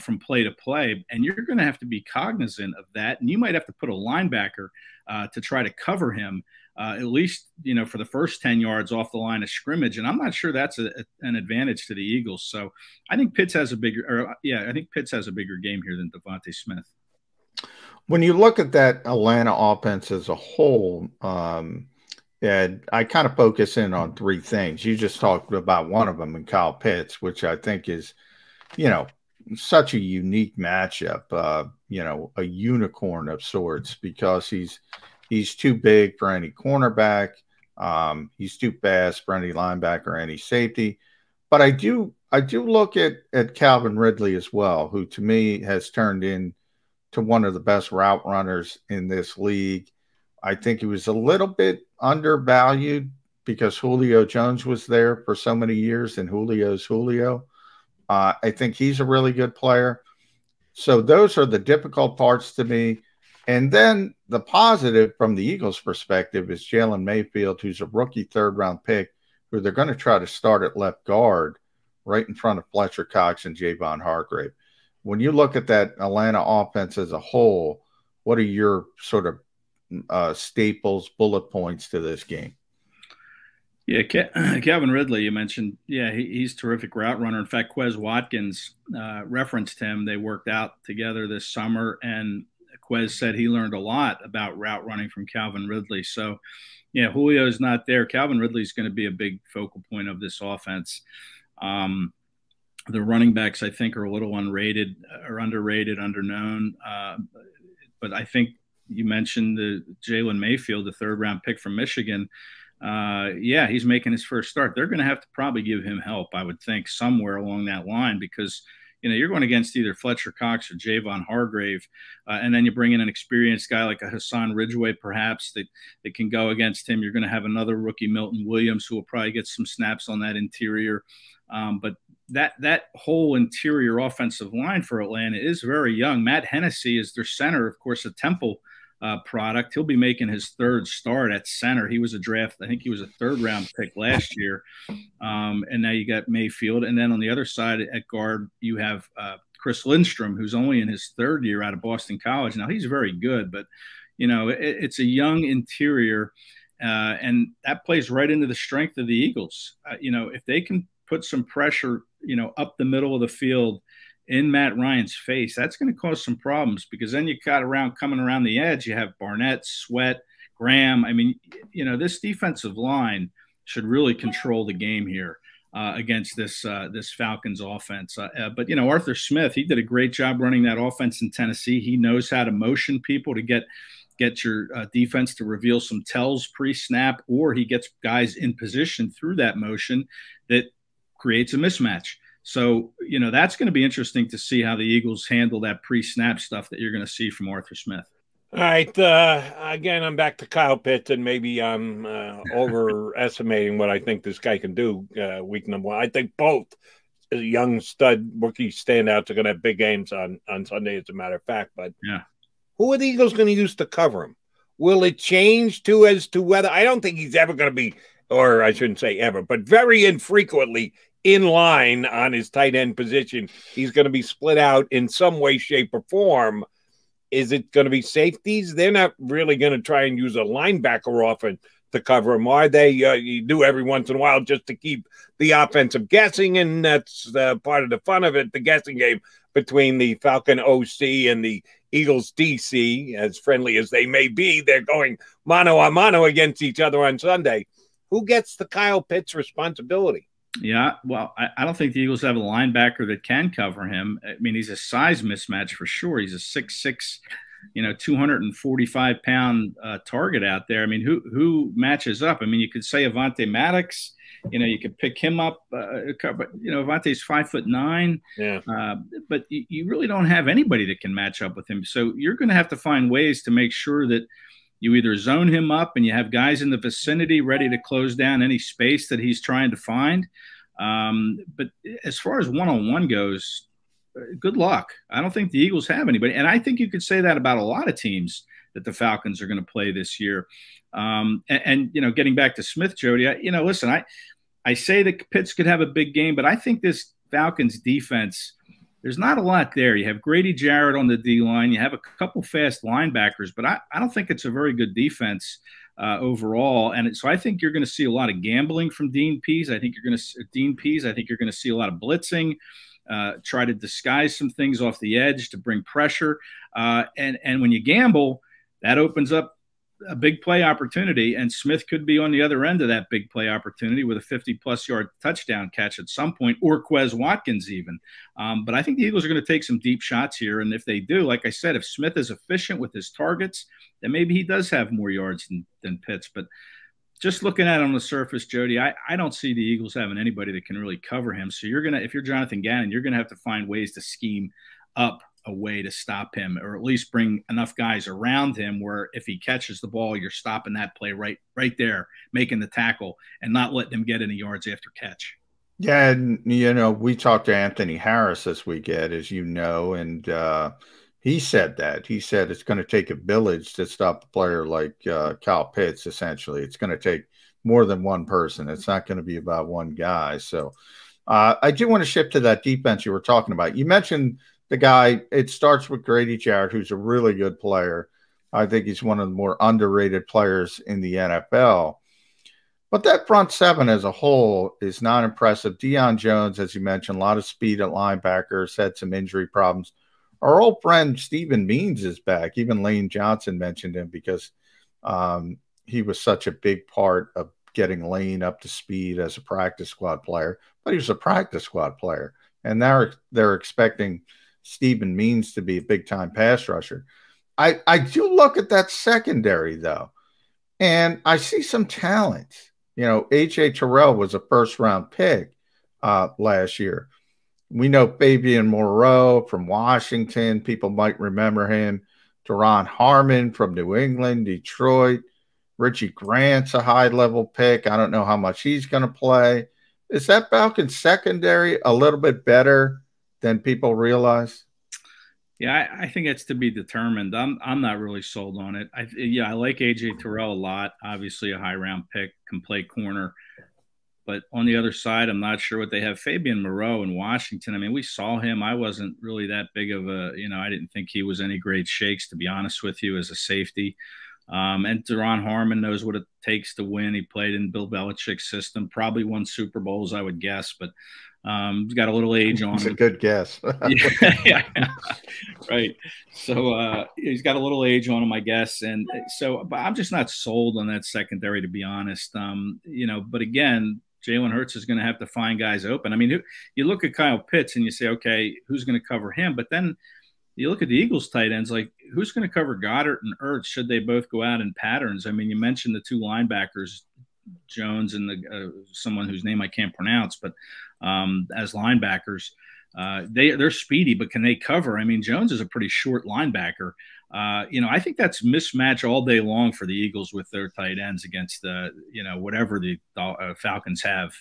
from play to play. And you're going to have to be cognizant of that. And you might have to put a linebacker to try to cover him, at least, for the first 10 yards off the line of scrimmage. And I'm not sure that's an advantage to the Eagles. So I think Pitts has a bigger game here than Devonta Smith. When you look at that Atlanta offense as a whole, and I kind of focus in on 3 things. You just talked about one of them in Kyle Pitts, which I think is, such a unique matchup, a unicorn of sorts, because he's too big for any cornerback. He's too fast for any linebacker or any safety. But I do look at Calvin Ridley as well, who to me has turned into one of the best route runners in this league. I think he was a little bit undervalued because Julio Jones was there for so many years, and Julio's Julio. I think he's a really good player. So those are the difficult parts to me. And then the positive from the Eagles' perspective is Jalen Mayfield, who's a rookie 3rd-round pick, who they're going to try to start at left guard right in front of Fletcher Cox and Javon Hargrave. When you look at that Atlanta offense as a whole, what are your sort of staples, bullet points to this game? Yeah, Calvin Ridley, you mentioned, he's a terrific route runner. In fact, Quez Watkins referenced him. They worked out together this summer, and Quez said he learned a lot about route running from Calvin Ridley. So, Julio's not there. Calvin Ridley's going to be a big focal point of this offense. The running backs, I think, are a little unrated or underrated, underknown. But I think you mentioned the Jalen Mayfield, the 3rd-round pick from Michigan. He's making his first start. They're going to have to probably give him help, I would think, somewhere along that line, because you're going against either Fletcher Cox or Javon Hargrave, and then you bring in an experienced guy like a Hassan Ridgeway, perhaps, that can go against him. You're going to have another rookie, Milton Williams, who will probably get some snaps on that interior. But that whole interior offensive line for Atlanta is very young. Matt Hennessy is their center, of course, a Temple product. He'll be making his 3rd start at center. He was a 3rd-round pick last year. And now you got Mayfield. And then on the other side at guard, you have Chris Lindstrom, who's only in his 3rd year out of Boston College. Now, he's very good, but, it's a young interior, and that plays right into the strength of the Eagles. If they can put some pressure, up the middle of the field in Matt Ryan's face, that's going to cause some problems, because then you got coming around the edge, you have Barnett, Sweat, Graham. I mean, this defensive line should really control the game here. against this Falcons offense. But, you know, Arthur Smith, he did a great job running that offense in Tennessee. He knows how to motion people to get your defense to reveal some tells pre-snap, or he gets guys in position through that motion that creates a mismatch. So, you know, that's going to be interesting to see how the Eagles handle that pre-snap stuff that you're going to see from Arthur Smith. All right. Again, I'm back to Kyle Pitts, and maybe I'm overestimating what I think this guy can do week number one. I think both young stud rookie standouts are going to have big games on Sunday, as a matter of fact. But yeah, who are the Eagles going to use to cover him? Will it change as to whether – I don't think he's ever going to be – or I shouldn't say ever, but very infrequently in line on his tight end position. He's going to be split out in some way, shape, or form. Is it going to be safeties? They're not really going to try and use a linebacker often to cover him, are they? You do every once in a while just to keep the offensive guessing, and that's part of the fun of it, the guessing game between the Falcon OC and the Eagles DC. As friendly as they may be, they're going mano a mano against each other on Sunday. Who gets the Kyle Pitts responsibility? Yeah, well, I don't think the Eagles have a linebacker that can cover him. I mean, he's a size mismatch for sure. He's a 6'6", 245-pound target out there. I mean, who matches up? I mean, you could say Avonte Maddox. You could pick him up. But Avante's 5'9". Yeah. But you really don't have anybody that can match up with him. So you're going to have to find ways to make sure that you either zone him up and you have guys in the vicinity ready to close down any space that he's trying to find. But as far as one-on-one goes, good luck. I don't think the Eagles have anybody. And I think you could say that about a lot of teams that the Falcons are going to play this year. Getting back to Smith, Jody, listen, I say that Pitts could have a big game, but I think this Falcons defense, there's not a lot there. You have Grady Jarrett on the D-line. You have a couple fast linebackers, but I don't think it's a very good defense overall. And so I think you're going to see a lot of gambling from Dean Pease. I think you're going to see a lot of blitzing, try to disguise some things off the edge to bring pressure. And when you gamble, that opens up a big play opportunity, and Smith could be on the other end of that big play opportunity with a 50-plus yard touchdown catch at some point, or Quez Watkins even. But I think the Eagles are going to take some deep shots here, and if they do, like I said, if Smith is efficient with his targets, then maybe he does have more yards than Pitts. But just looking at it on the surface, Jody, I don't see the Eagles having anybody that can really cover him. So if you're Jonathan Gannon, you're going to have to find ways to scheme up a way to stop him, or at least bring enough guys around him where if he catches the ball, you're stopping that play right there, making the tackle and not letting him get any yards after catch. Yeah, and we talked to Anthony Harris this weekend, as you know, and he said it's going to take a village to stop a player like Kyle Pitts. Essentially, it's going to take more than one person. It's not going to be about one guy. So I do want to shift to that defense you were talking about. You mentioned the guy. It starts with Grady Jarrett, who's a really good player. I think he's one of the more underrated players in the NFL. But that front seven as a whole is not impressive. Deion Jones, as you mentioned, a lot of speed at linebackers, had some injury problems. Our old friend Stephen Means is back. Even Lane Johnson mentioned him because he was such a big part of getting Lane up to speed as a practice squad player. But he was a practice squad player. And now they're expecting Stephen Means to be a big-time pass rusher. I do look at that secondary, though, and I see some talent. A.J. Terrell was a first-round pick last year. We know Fabian Moreau from Washington. People might remember him. Teron Harmon from New England, Detroit. Richie Grant's a high-level pick. I don't know how much he's going to play. Is that Falcons secondary a little bit better than people realize? Yeah, I think it's to be determined. I'm not really sold on it. I like AJ Terrell a lot. Obviously, a high round pick, can play corner. But on the other side, I'm not sure what they have. Fabian Moreau in Washington. I mean, we saw him. I wasn't really that big of a, I didn't think he was any great shakes, to be honest with you, as a safety. And Teron Harmon knows what it takes to win. He played in Bill Belichick's system, probably won Super Bowls, I would guess, but he's got a little age on him. It's a good guess. Yeah, right. So he's got a little age on him, I guess. And so, but I'm just not sold on that secondary, to be honest. But again, Jalen Hurts is going to have to find guys open. I mean, you look at Kyle Pitts and you say, okay, who's going to cover him? But then you look at the Eagles tight ends, like who's going to cover Goddard and Ertz should they both go out in patterns? I mean, you mentioned the two linebackers, Jones and someone whose name I can't pronounce, but as linebackers, they're speedy, but can they cover? I mean, Jones is a pretty short linebacker. I think that's mismatch all day long for the Eagles with their tight ends against whatever the Falcons have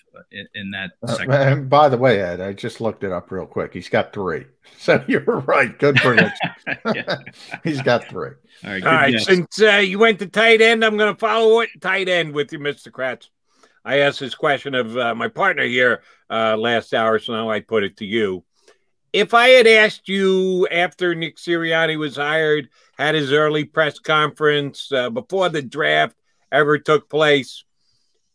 in that second. And by the way, Ed, I just looked it up real quick. He's got 3. So you're right. Good prediction. He's got 3. All right. Since you went to tight end, I'm going to follow it tight end with you, Mr. Kracz. I asked this question of my partner here last hour, so now I put it to you. If I had asked you after Nick Sirianni was hired, had his early press conference before the draft ever took place,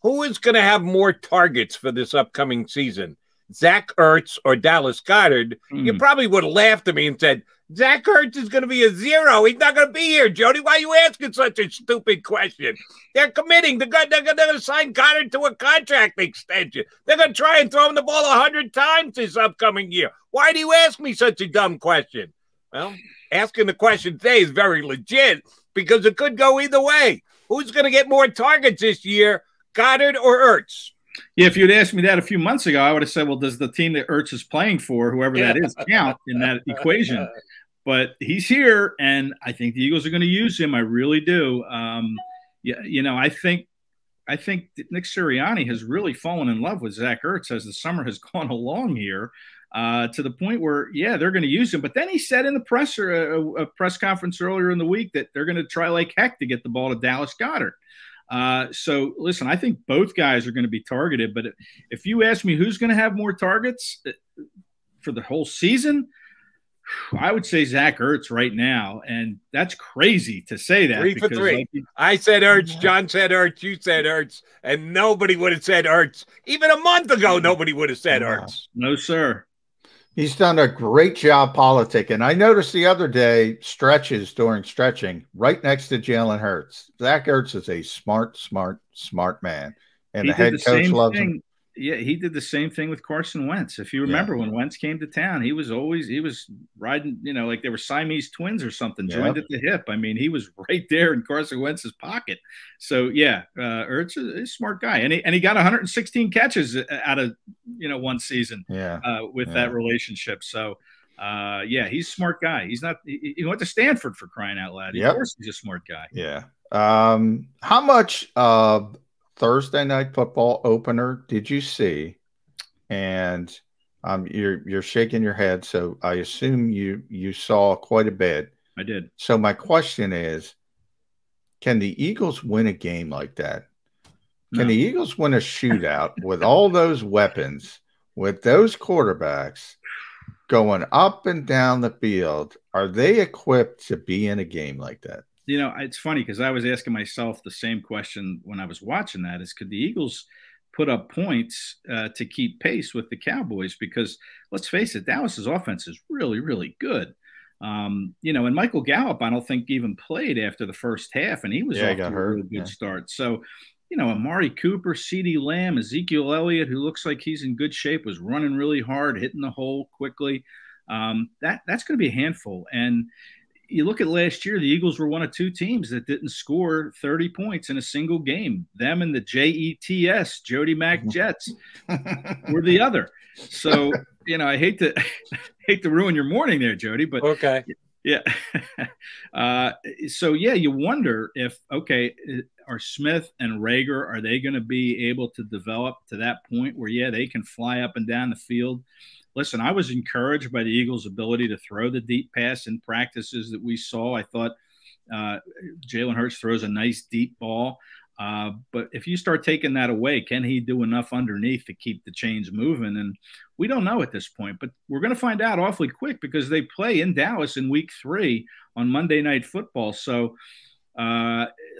who is going to have more targets for this upcoming season, Zach Ertz or Dallas Goedert? You probably would have laughed at me and said, Zach Ertz is going to be a 0. He's not going to be here, Jody. Why are you asking such a stupid question? They're committing. They're going to sign Goddard to a contract extension. They're going to try and throw him the ball 100 times this upcoming year. Why do you ask me such a dumb question? Well, asking the question today is very legit because it could go either way. Who's going to get more targets this year, Goddard or Ertz? Yeah, if you'd asked me that a few months ago, I would have said, well, does the team that Ertz is playing for, whoever that is, count in that equation? But he's here, and I think the Eagles are going to use him. I really do. I think Nick Sirianni has really fallen in love with Zach Ertz as the summer has gone along here, to the point where, they're going to use him. But then he said in the a press conference earlier in the week that they're going to try like heck to get the ball to Dallas Goedert. So listen, I think both guys are going to be targeted, but if you ask me who's going to have more targets for the whole season, I would say Zach Ertz right now. And that's crazy to say that. 3 for 3. I said Ertz, John said Ertz, you said Ertz, and nobody would have said Ertz. Even a month ago, nobody would have said Ertz. No, sir. He's done a great job politicking. I noticed the other day during stretching right next to Jalen Hurts. Zach Ertz is a smart man. And the head coach loves him. Yeah, he did the same thing with Carson Wentz. If you remember when Wentz came to town, he was riding, like they were Siamese twins or something, joined at the hip. I mean, he was right there in Carson Wentz's pocket. So Ertz is a smart guy, and he got 116 catches out of one season. With that relationship. So he's a smart guy. He went to Stanford, for crying out loud. Of course, he's a smart guy. Yeah. How much Thursday night football opener did you see? And you're shaking your head, so I assume you saw quite a bit. I did. So my question is, can the Eagles win a game like that? Can the Eagles win a shootout with all those weapons, with those quarterbacks going up and down the field? Are they equipped to be in a game like that? It's funny because I was asking myself the same question when I was watching that, is could the Eagles put up points to keep pace with the Cowboys? Because let's face it, Dallas's offense is really, really good. And Michael Gallup, I don't think even played after the first half, and he was off to a really good start. So, Amari Cooper, CeeDee Lamb, Ezekiel Elliott, who looks like he's in good shape, was running really hard, hitting the hole quickly. That's going to be a handful. And you look at last year, the Eagles were one of 2 teams that didn't score 30 points in a single game. Them and the JETS, Jody Mac Jets, were the other. So, I hate to ruin your morning there, Jody, but okay. Yeah. You wonder if, are Smith and Rager, are they going to be able to develop to that point where, they can fly up and down the field? Listen, I was encouraged by the Eagles' ability to throw the deep pass in practices that we saw. I thought Jalen Hurts throws a nice deep ball. But if you start taking that away, can he do enough underneath to keep the chains moving? And we don't know at this point, but we're going to find out awfully quick because they play in Dallas in week 3 on Monday Night Football. So,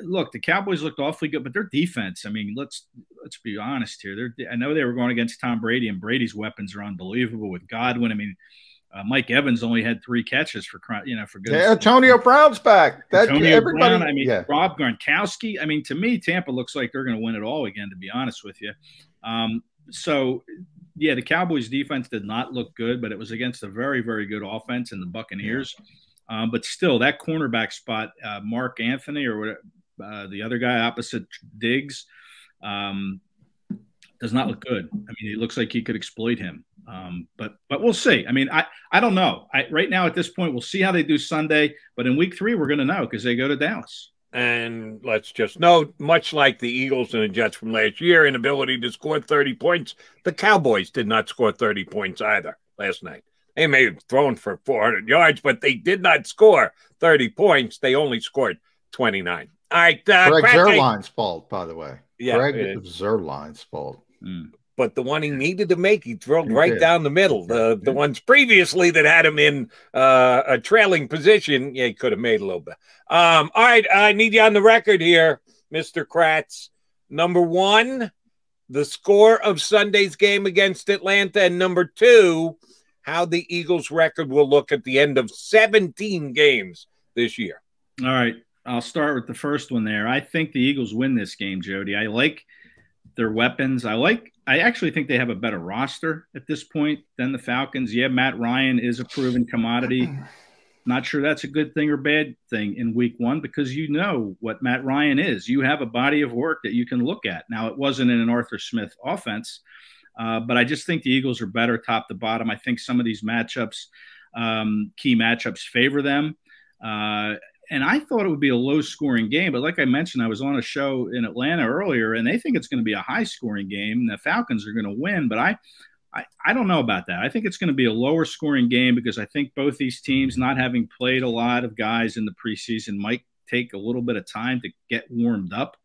look, the Cowboys looked awfully good, but their defense, I mean, let's be honest here. I know they were going against Tom Brady, and Brady's weapons are unbelievable with Godwin. I mean, Mike Evans only had 3 catches for goodness. Yeah, Antonio Brown's back. Brown, I mean, Rob Gronkowski. I mean, to me, Tampa looks like they're going to win it all again, to be honest with you. So, yeah, the Cowboys' defense did not look good, but it was against a very, very good offense in the Buccaneers. But still, that cornerback spot, Mark Anthony or the other guy opposite Diggs, does not look good. I mean, it looks like he could exploit him. But we'll see. I mean, I don't know. Right now at this point, we'll see how they do Sunday. But in week 3, we're going to know because they go to Dallas. And let's just note, much like the Eagles and the Jets from last year, inability to score 30 points, the Cowboys did not score 30 points either last night. They may have thrown for 400 yards, but they did not score 30 points. They only scored 29. All right. Greg Zuerlein's fault, by the way. Yeah, Greg Zuerlein's fault. But the one he needed to make, he threw right down the middle. The ones previously that had him in a trailing position, yeah, he could have made a little bit. All right, I need you on the record here, Mr. Kracz. Number 1, the score of Sunday's game against Atlanta, and number 2, how the Eagles' record will look at the end of 17 games this year. All right, I'll start with the first one there. I think the Eagles win this game, Jody. I like their weapons. I actually think they have a better roster at this point than the Falcons. Yeah, Matt Ryan is a proven commodity. Not sure that's a good thing or bad thing in week 1 because you know what Matt Ryan is. You have a body of work that you can look at. Now, it wasn't in an Arthur Smith offense, but I just think the Eagles are better top to bottom. I think some of these matchups, key matchups, favor them. And I thought it would be a low-scoring game, but like I mentioned, I was on a show in Atlanta earlier, and they think it's going to be a high-scoring game, and the Falcons are going to win. But I don't know about that. I think it's going to be a lower-scoring game because I think both these teams, not having played a lot of guys in the preseason, might take a little bit of time to get warmed up.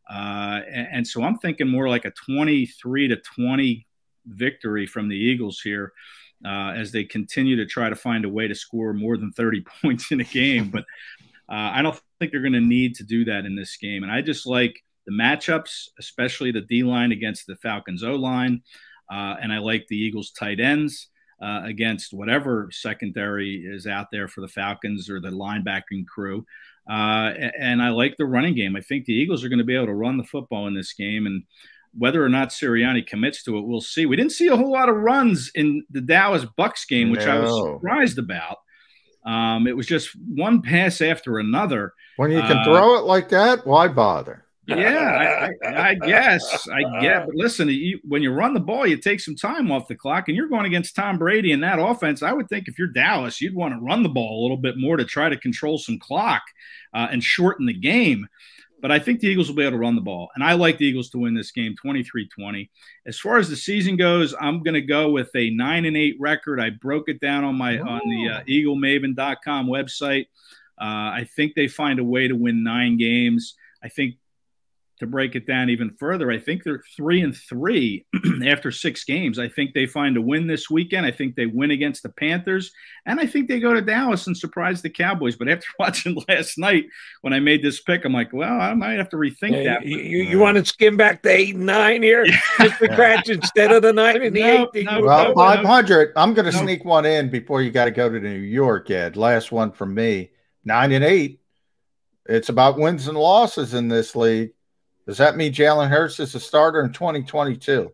And so I'm thinking more like a 23-20 victory from the Eagles here. As they continue to try to find a way to score more than 30 points in a game. But I don't think they're going to need to do that in this game. And I just like the matchups, especially the D-line against the Falcons O-line. And I like the Eagles tight ends against whatever secondary is out there for the Falcons or the linebacking crew. And I like the running game. I think the Eagles are going to be able to run the football in this game. And whether or not Sirianni commits to it, we'll see. We didn't see a whole lot of runs in the Dallas Bucs game, which I was surprised about. It was just one pass after another. When you can throw it like that, why bother? Yeah, I guess. I get. But listen, when you run the ball, you take some time off the clock, and you're going against Tom Brady in that offense. I would think if you're Dallas, you'd want to run the ball a little bit more to try to control some clock and shorten the game. But I think the Eagles will be able to run the ball. And I like the Eagles to win this game 23-20. As far as the season goes, I'm going to go with a 9-8 record. I broke it down on the EagleMaven.com website. I think they find a way to win 9 games. I think to break it down even further, I think they're 3-3 after 6 games. I think they find a win this weekend. I think they win against the Panthers, and I think they go to Dallas and surprise the Cowboys. But after watching last night, when I made this pick, I'm like, well, I might have to rethink that. You want to skim back to 8-9 here, Mr. Kracz, instead of the 9-8? Well, 500. I'm going to sneak one in before you got to go to New York, Ed. Last one from me. 9-8. It's about wins and losses in this league. Does that mean Jalen Hurts is a starter in 2022?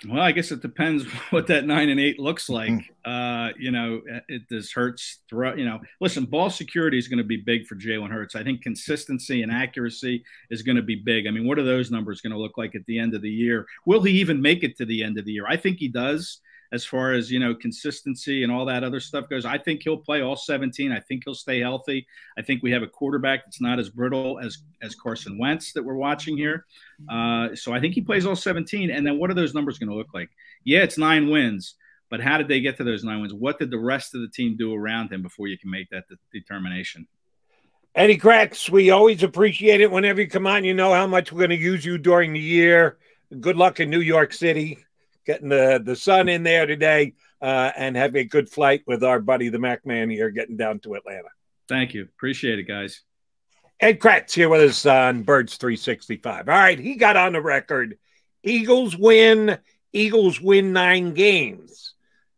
Well, I guess it depends what that 9-8 looks like. Does Hurts throw? Listen, ball security is going to be big for Jalen Hurts. I think consistency and accuracy is going to be big. I mean, what are those numbers going to look like at the end of the year? Will he even make it to the end of the year? I think he does. As far as, consistency and all that other stuff goes, I think he'll play all 17. I think he'll stay healthy. I think we have a quarterback that's not as brittle as Carson Wentz that we're watching here. So I think he plays all 17. And then what are those numbers going to look like? Yeah, it's 9 wins. But how did they get to those 9 wins? What did the rest of the team do around him before you can make that determination? Eddie Kracz, we always appreciate it whenever you come on. You know how much we're going to use you during the year. Good luck in New York City. Getting the sun in there today and have a good flight with our buddy, the Mac Man here, getting down to Atlanta. Thank you. Appreciate it, guys. Ed Kracz here with us on Birds 365. All right, he got on the record. Eagles win 9 games.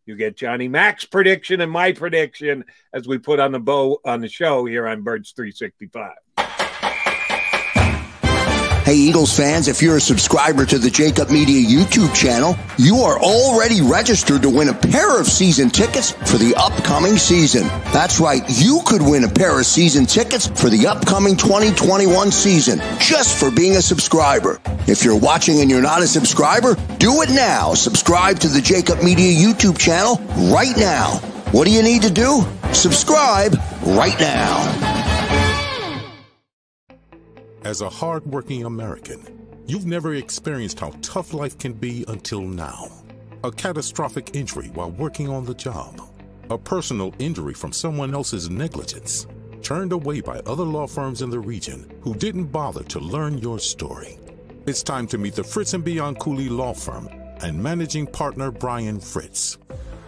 You get Johnny Mac's prediction and my prediction as we put on the bow on the show here on Birds 365. Hey, Eagles fans, if you're a subscriber to the JAKIB Media YouTube channel, you are already registered to win a pair of season tickets for the upcoming season. That's right, you could win a pair of season tickets for the upcoming 2021 season just for being a subscriber. If you're watching and you're not a subscriber, do it now. Subscribe to the JAKIB Media YouTube channel right now. What do you need to do? Subscribe right now. As a hard-working American, you've never experienced how tough life can be until now. A catastrophic injury while working on the job. A personal injury from someone else's negligence. Turned away by other law firms in the region who didn't bother to learn your story. It's time to meet the Fritz & Bianculli Law Firm and managing partner Brian Fritz.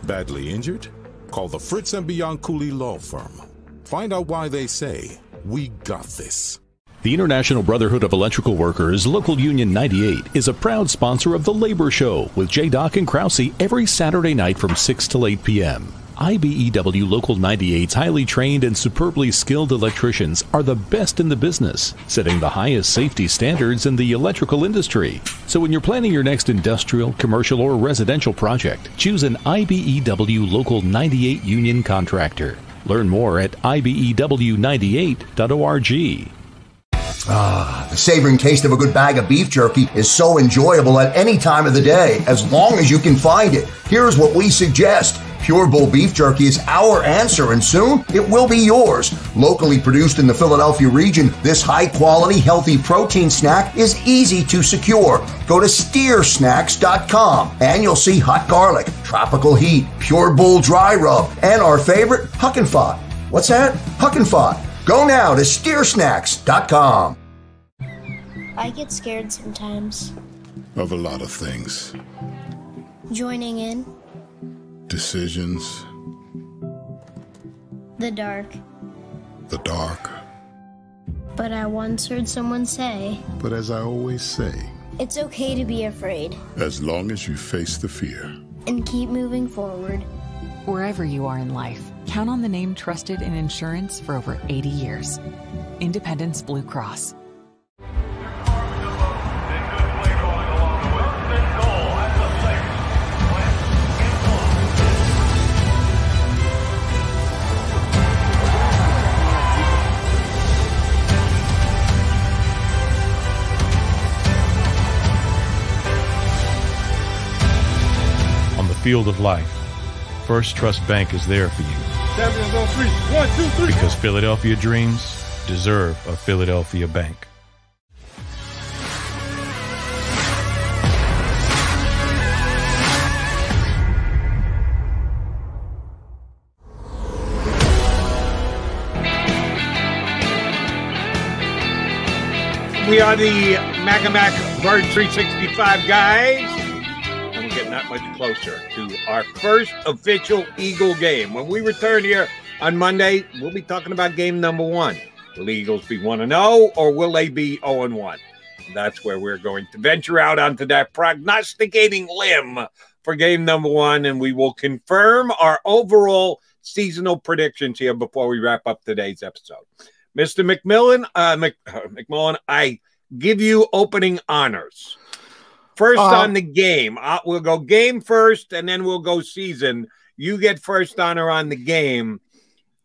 Badly injured? Call the Fritz & Bianculli Law Firm. Find out why they say, "We got this." The International Brotherhood of Electrical Workers, Local Union 98, is a proud sponsor of The Labor Show with J. and Kracz every Saturday night from 6 till 8 p.m. IBEW Local 98's highly trained and superbly skilled electricians are the best in the business, setting the highest safety standards in the electrical industry. So when you're planning your next industrial, commercial, or residential project, choose an IBEW Local 98 union contractor. Learn more at IBEW98.org. The savoring taste of a good bag of beef jerky is so enjoyable at any time of the day, as long as you can find it. Here's what we suggest. Pure Bull Beef Jerky is our answer, and soon it will be yours. Locally produced in the Philadelphia region, this high-quality, healthy protein snack is easy to secure. Go to steersnacks.com, and you'll see hot garlic, tropical heat, Pure Bull dry rub, and our favorite, Huck and Fod. What's that? Huck and Fod. Go now to steersnacks.com. I get scared sometimes. Of a lot of things. Joining in. Decisions. The dark. The dark. But I once heard someone say, but as I always say, it's okay to be afraid. As long as you face the fear. And keep moving forward. Wherever you are in life, count on the name trusted in insurance for over 80 years. Independence Blue Cross. On the field of life, First Trust Bank is there for you. Champions on three. 1, 2, 3. Because Philadelphia dreams deserve a Philadelphia bank. We are the Mac Bird 365 guys. Getting that much closer to our first official Eagle game. When we return here on Monday, we'll be talking about game number 1. Will the Eagles be 1-0 or will they be 0-1? That's where we're going to venture out onto that prognosticating limb for game number 1, and we will confirm our overall seasonal predictions here before we wrap up today's episode. Mr. McMullen, McMullen, I give you opening honors. First on the game. We'll go game first, and then we'll go season. You get first honor on the game.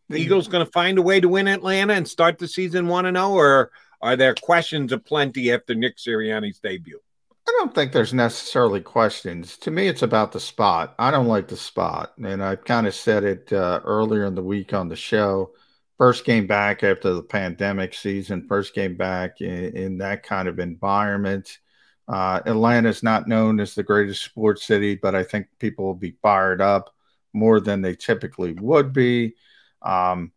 The Eagles going to find a way to win Atlanta and start the season 1-0, or are there questions aplenty after Nick Sirianni's debut? I don't think there's necessarily questions. To me, it's about the spot. I don't like the spot, and I kind of said it earlier in the week on the show. First game back after the pandemic season, first game back in that kind of environment. Atlanta's not known as the greatest sports city, but I think people will be fired up more than they typically would be. I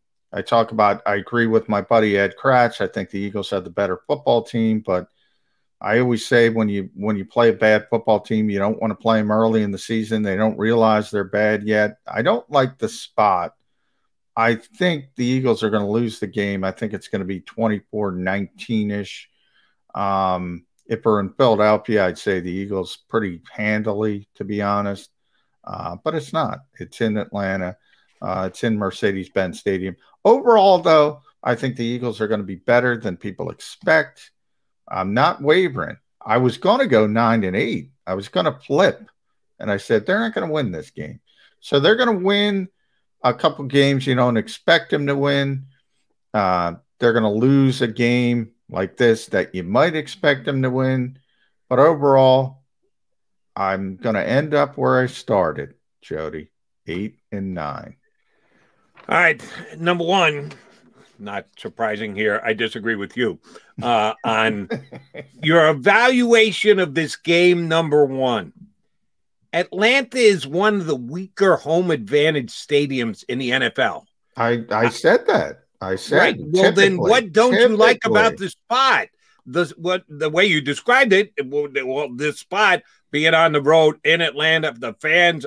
agree with my buddy Ed Kracz. I think the Eagles have the better football team, but I always say when you play a bad football team, you don't want to play them early in the season. They don't realize they're bad yet. I don't like the spot. I think the Eagles are going to lose the game. I think it's going to be 24-19-ish. If we're in Philadelphia, I'd say the Eagles pretty handily, to be honest. but it's not. It's in Atlanta. It's in Mercedes-Benz Stadium. Overall, though, I think the Eagles are going to be better than people expect. I'm not wavering. I was going to go 9-8. I was going to flip, and I said they're not going to win this game. So they're going to win a couple games you don't expect them to win. They're going to lose a game like this that you might expect them to win. But overall, I'm going to end up where I started, Jody, 8-9. All right, number one, not surprising here, I disagree with you on your evaluation of this game. Number one, Atlanta is one of the weaker home advantage stadiums in the NFL. I said that. I said, right. Well, then what don't you like about the spot? The way you described it, well, this spot being on the road in Atlanta, the fans,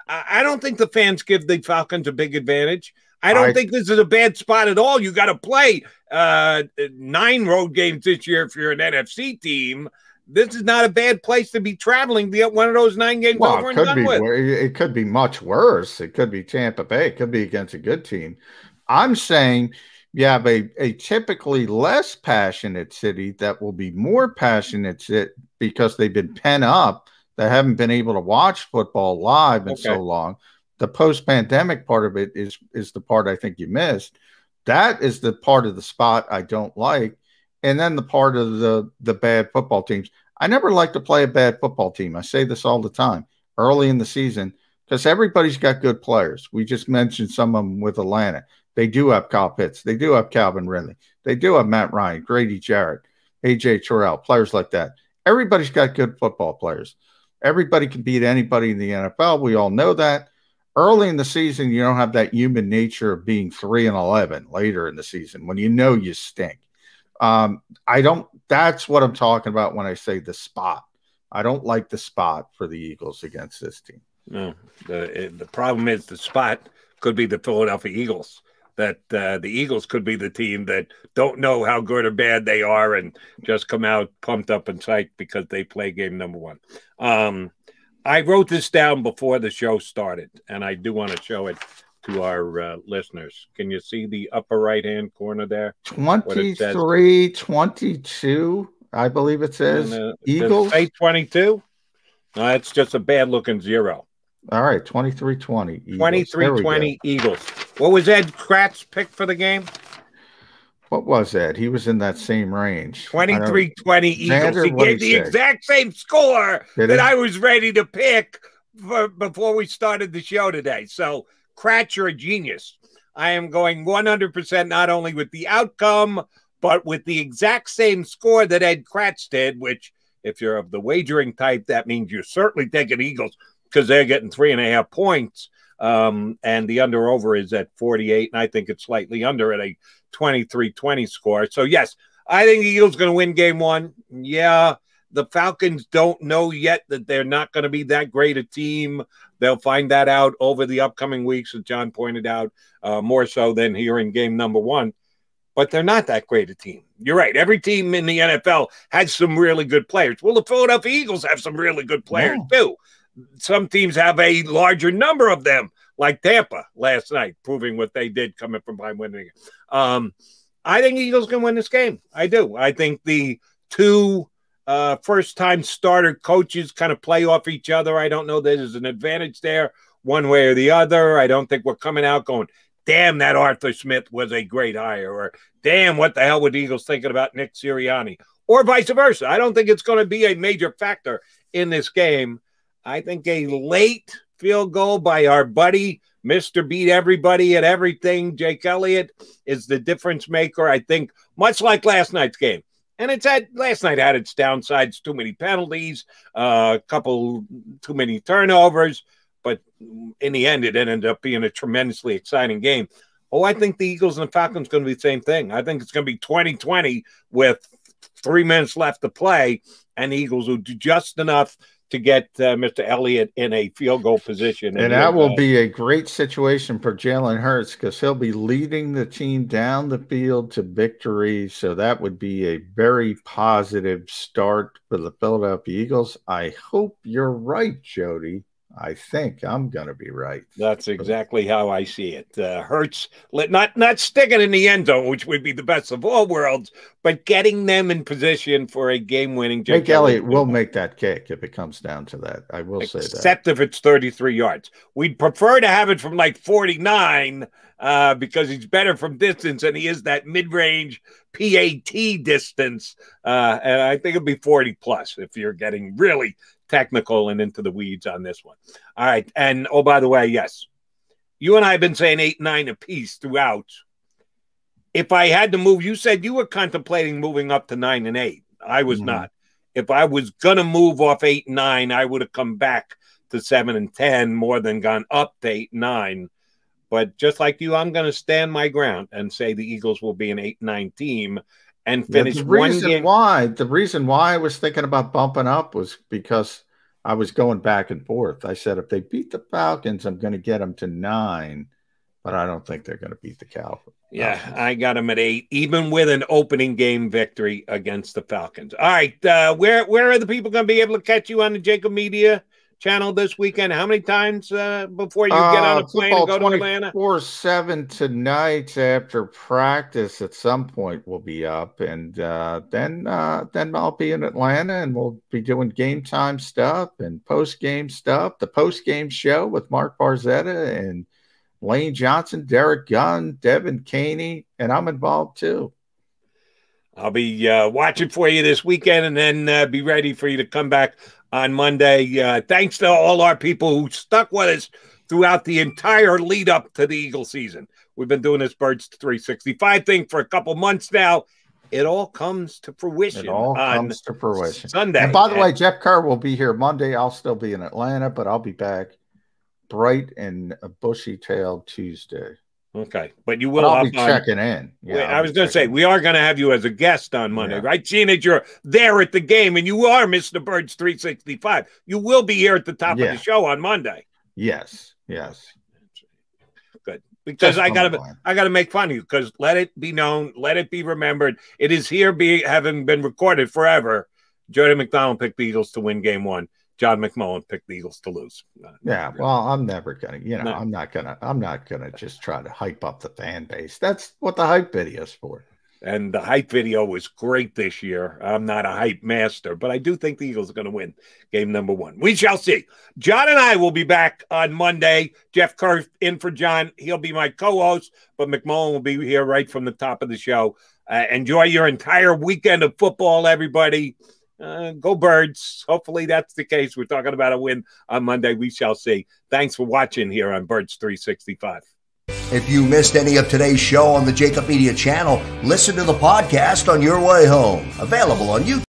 I don't think the fans give the Falcons a big advantage. I don't think this is a bad spot at all. You got to play 9 road games this year if you're an NFC team. This is not a bad place to be traveling to get one of those 9 games over and done with. It could be much worse. It could be Tampa Bay. It could be against a good team. I'm saying you have a typically less passionate city that will be more passionate because they've been pent up. They haven't been able to watch football live in so long. The post-pandemic part of it is the part I think you missed. That is the part of the spot I don't like. And then the part of the bad football teams. I never like to play a bad football team. I say this all the time early in the season because everybody's got good players. We just mentioned some of them with Atlanta. They do have Kyle Pitts. They do have Calvin Ridley. They do have Matt Ryan, Grady Jarrett, A.J. Terrell, players like that. Everybody's got good football players. Everybody can beat anybody in the NFL. We all know that. Early in the season, you don't have that human nature of being 3-11 later in the season when you know you stink. That's what I'm talking about when I say the spot. I don't like the spot for the Eagles against this team. No, the problem is the spot could be the Philadelphia Eagles. That the Eagles could be the team that don't know how good or bad they are and just come out pumped up and psyched because they play game number 1. I wrote this down before the show started, and I do want to show it to our listeners. Can you see the upper right-hand corner there? 23-22, I believe it says. Eagles? Does it say 22? No, that's just a bad-looking 0. All right, 23-20. 23-20 Eagles. What was Ed Kracz pick for the game? What was that? He was in that same range. 23-20 Eagles. He gave the exact same score that I was ready to pick before we started the show today. So, Kracz, you're a genius. I am going 100% not only with the outcome, but with the exact same score that Ed Kracz did, which, if you're of the wagering type, that means you're certainly taking Eagles because they're getting 3.5 points. And the under-over is at 48, and I think it's slightly under at a 23-20 score. So, yes, I think the Eagles going to win game 1. Yeah, the Falcons don't know yet that they're not going to be that great a team. They'll find that out over the upcoming weeks, as John pointed out, more so than here in game number 1. But they're not that great a team. You're right. Every team in the NFL has some really good players. Well, the Philadelphia Eagles have some really good players, too. Some teams have a larger number of them, like Tampa last night, proving what they did coming from behind winning. I think Eagles can win this game. I do. I think the 2 first-time starter coaches kind of play off each other. I don't know that there's an advantage there one way or the other. I don't think we're coming out going, damn, that Arthur Smith was a great hire, or damn, what the hell were the Eagles thinking about Nick Sirianni, or vice versa. I don't think it's going to be a major factor in this game. I think a late field goal by our buddy, Mr. Beat Everybody at Everything, Jake Elliott, is the difference maker. I think much like last night's game. And last night had its downsides, too many penalties, a couple too many turnovers. But in the end, it ended up being a tremendously exciting game. Oh, I think the Eagles and the Falcons going to be the same thing. I think it's going to be 20-20 with 3 minutes left to play, and the Eagles will do just enough to get Mr. Elliott in a field goal position. And that will be a great situation for Jalen Hurts because he'll be leading the team down the field to victory. So that would be a very positive start for the Philadelphia Eagles. I hope you're right, Jody. I think I'm going to be right. That's exactly how I see it. Hurts, not sticking in the end zone, which would be the best of all worlds, but getting them in position for a game-winning. Jake Elliott will make that kick if it comes down to that. I will say that. Except if it's 33 yards. We'd prefer to have it from like 49 because he's better from distance, and he is that mid-range PAT distance. And I think it'll be 40+ if you're getting really technical and into the weeds on this one. All right. And, oh, by the way, yes, you and I have been saying 8-9 apiece throughout. If I had to move, you said you were contemplating moving up to 9-8. I was not. If I was going to move off 8-9, I would have come back to 7-10 more than gone up to 8-9. But just like you, I'm going to stand my ground and say the Eagles will be an 8-9 team and finish one game. The reason why I was thinking about bumping up was because I was going back and forth. I said, if they beat the Falcons, I'm going to get them to 9, but I don't think they're going to beat the Cowboys. Yeah, I got them at 8, even with an opening game victory against the Falcons. All right, where are the people going to be able to catch you on the JAKIB Media channel this weekend? How many times before you get on a plane and go to Atlanta? 24/7 tonight after practice at some point we'll be up, and then I'll be in Atlanta, and we'll be doing game time stuff and post-game stuff, the post-game show with Mark Barzetta and Lane Johnson, Derek Gunn, Devin Caney, and I'm involved too. I'll be watching for you this weekend, and then be ready for you to come back on Monday. Thanks to all our people who stuck with us throughout the entire lead up to the Eagle season. We've been doing this Birds 365 thing for a couple months now. It all comes to fruition. It all comes to fruition Sunday. And by the way, Jeff Kerr will be here Monday. I'll still be in Atlanta, but I'll be back bright and bushy-tailed Tuesday. Okay, but you will be checking in. Yeah, I was going to say, we are going to have you as a guest on Monday, right? Seeing that you're there at the game and you are Mr. Birds 365, you will be here at the top of the show on Monday. Yes. Good, because I gotta make fun of you, because let it be known, let it be remembered, it is here having been recorded forever. Jody McDonald picked the Eagles to win game 1. John McMullen picked the Eagles to lose. Yeah, well, I'm never gonna, I'm not gonna just try to hype up the fan base. That's what the hype video is for. And the hype video was great this year. I'm not a hype master, but I do think the Eagles are going to win game number 1. We shall see. John and I will be back on Monday. Jeff Kerr in for John. He'll be my co-host, but McMullen will be here right from the top of the show. Enjoy your entire weekend of football, everybody. Go Birds. Hopefully that's the case. We're talking about a win on Monday. We shall see. Thanks for watching here on Birds 365. If you missed any of today's show on the JAKIB Media channel, listen to the podcast on your way home. Available on YouTube.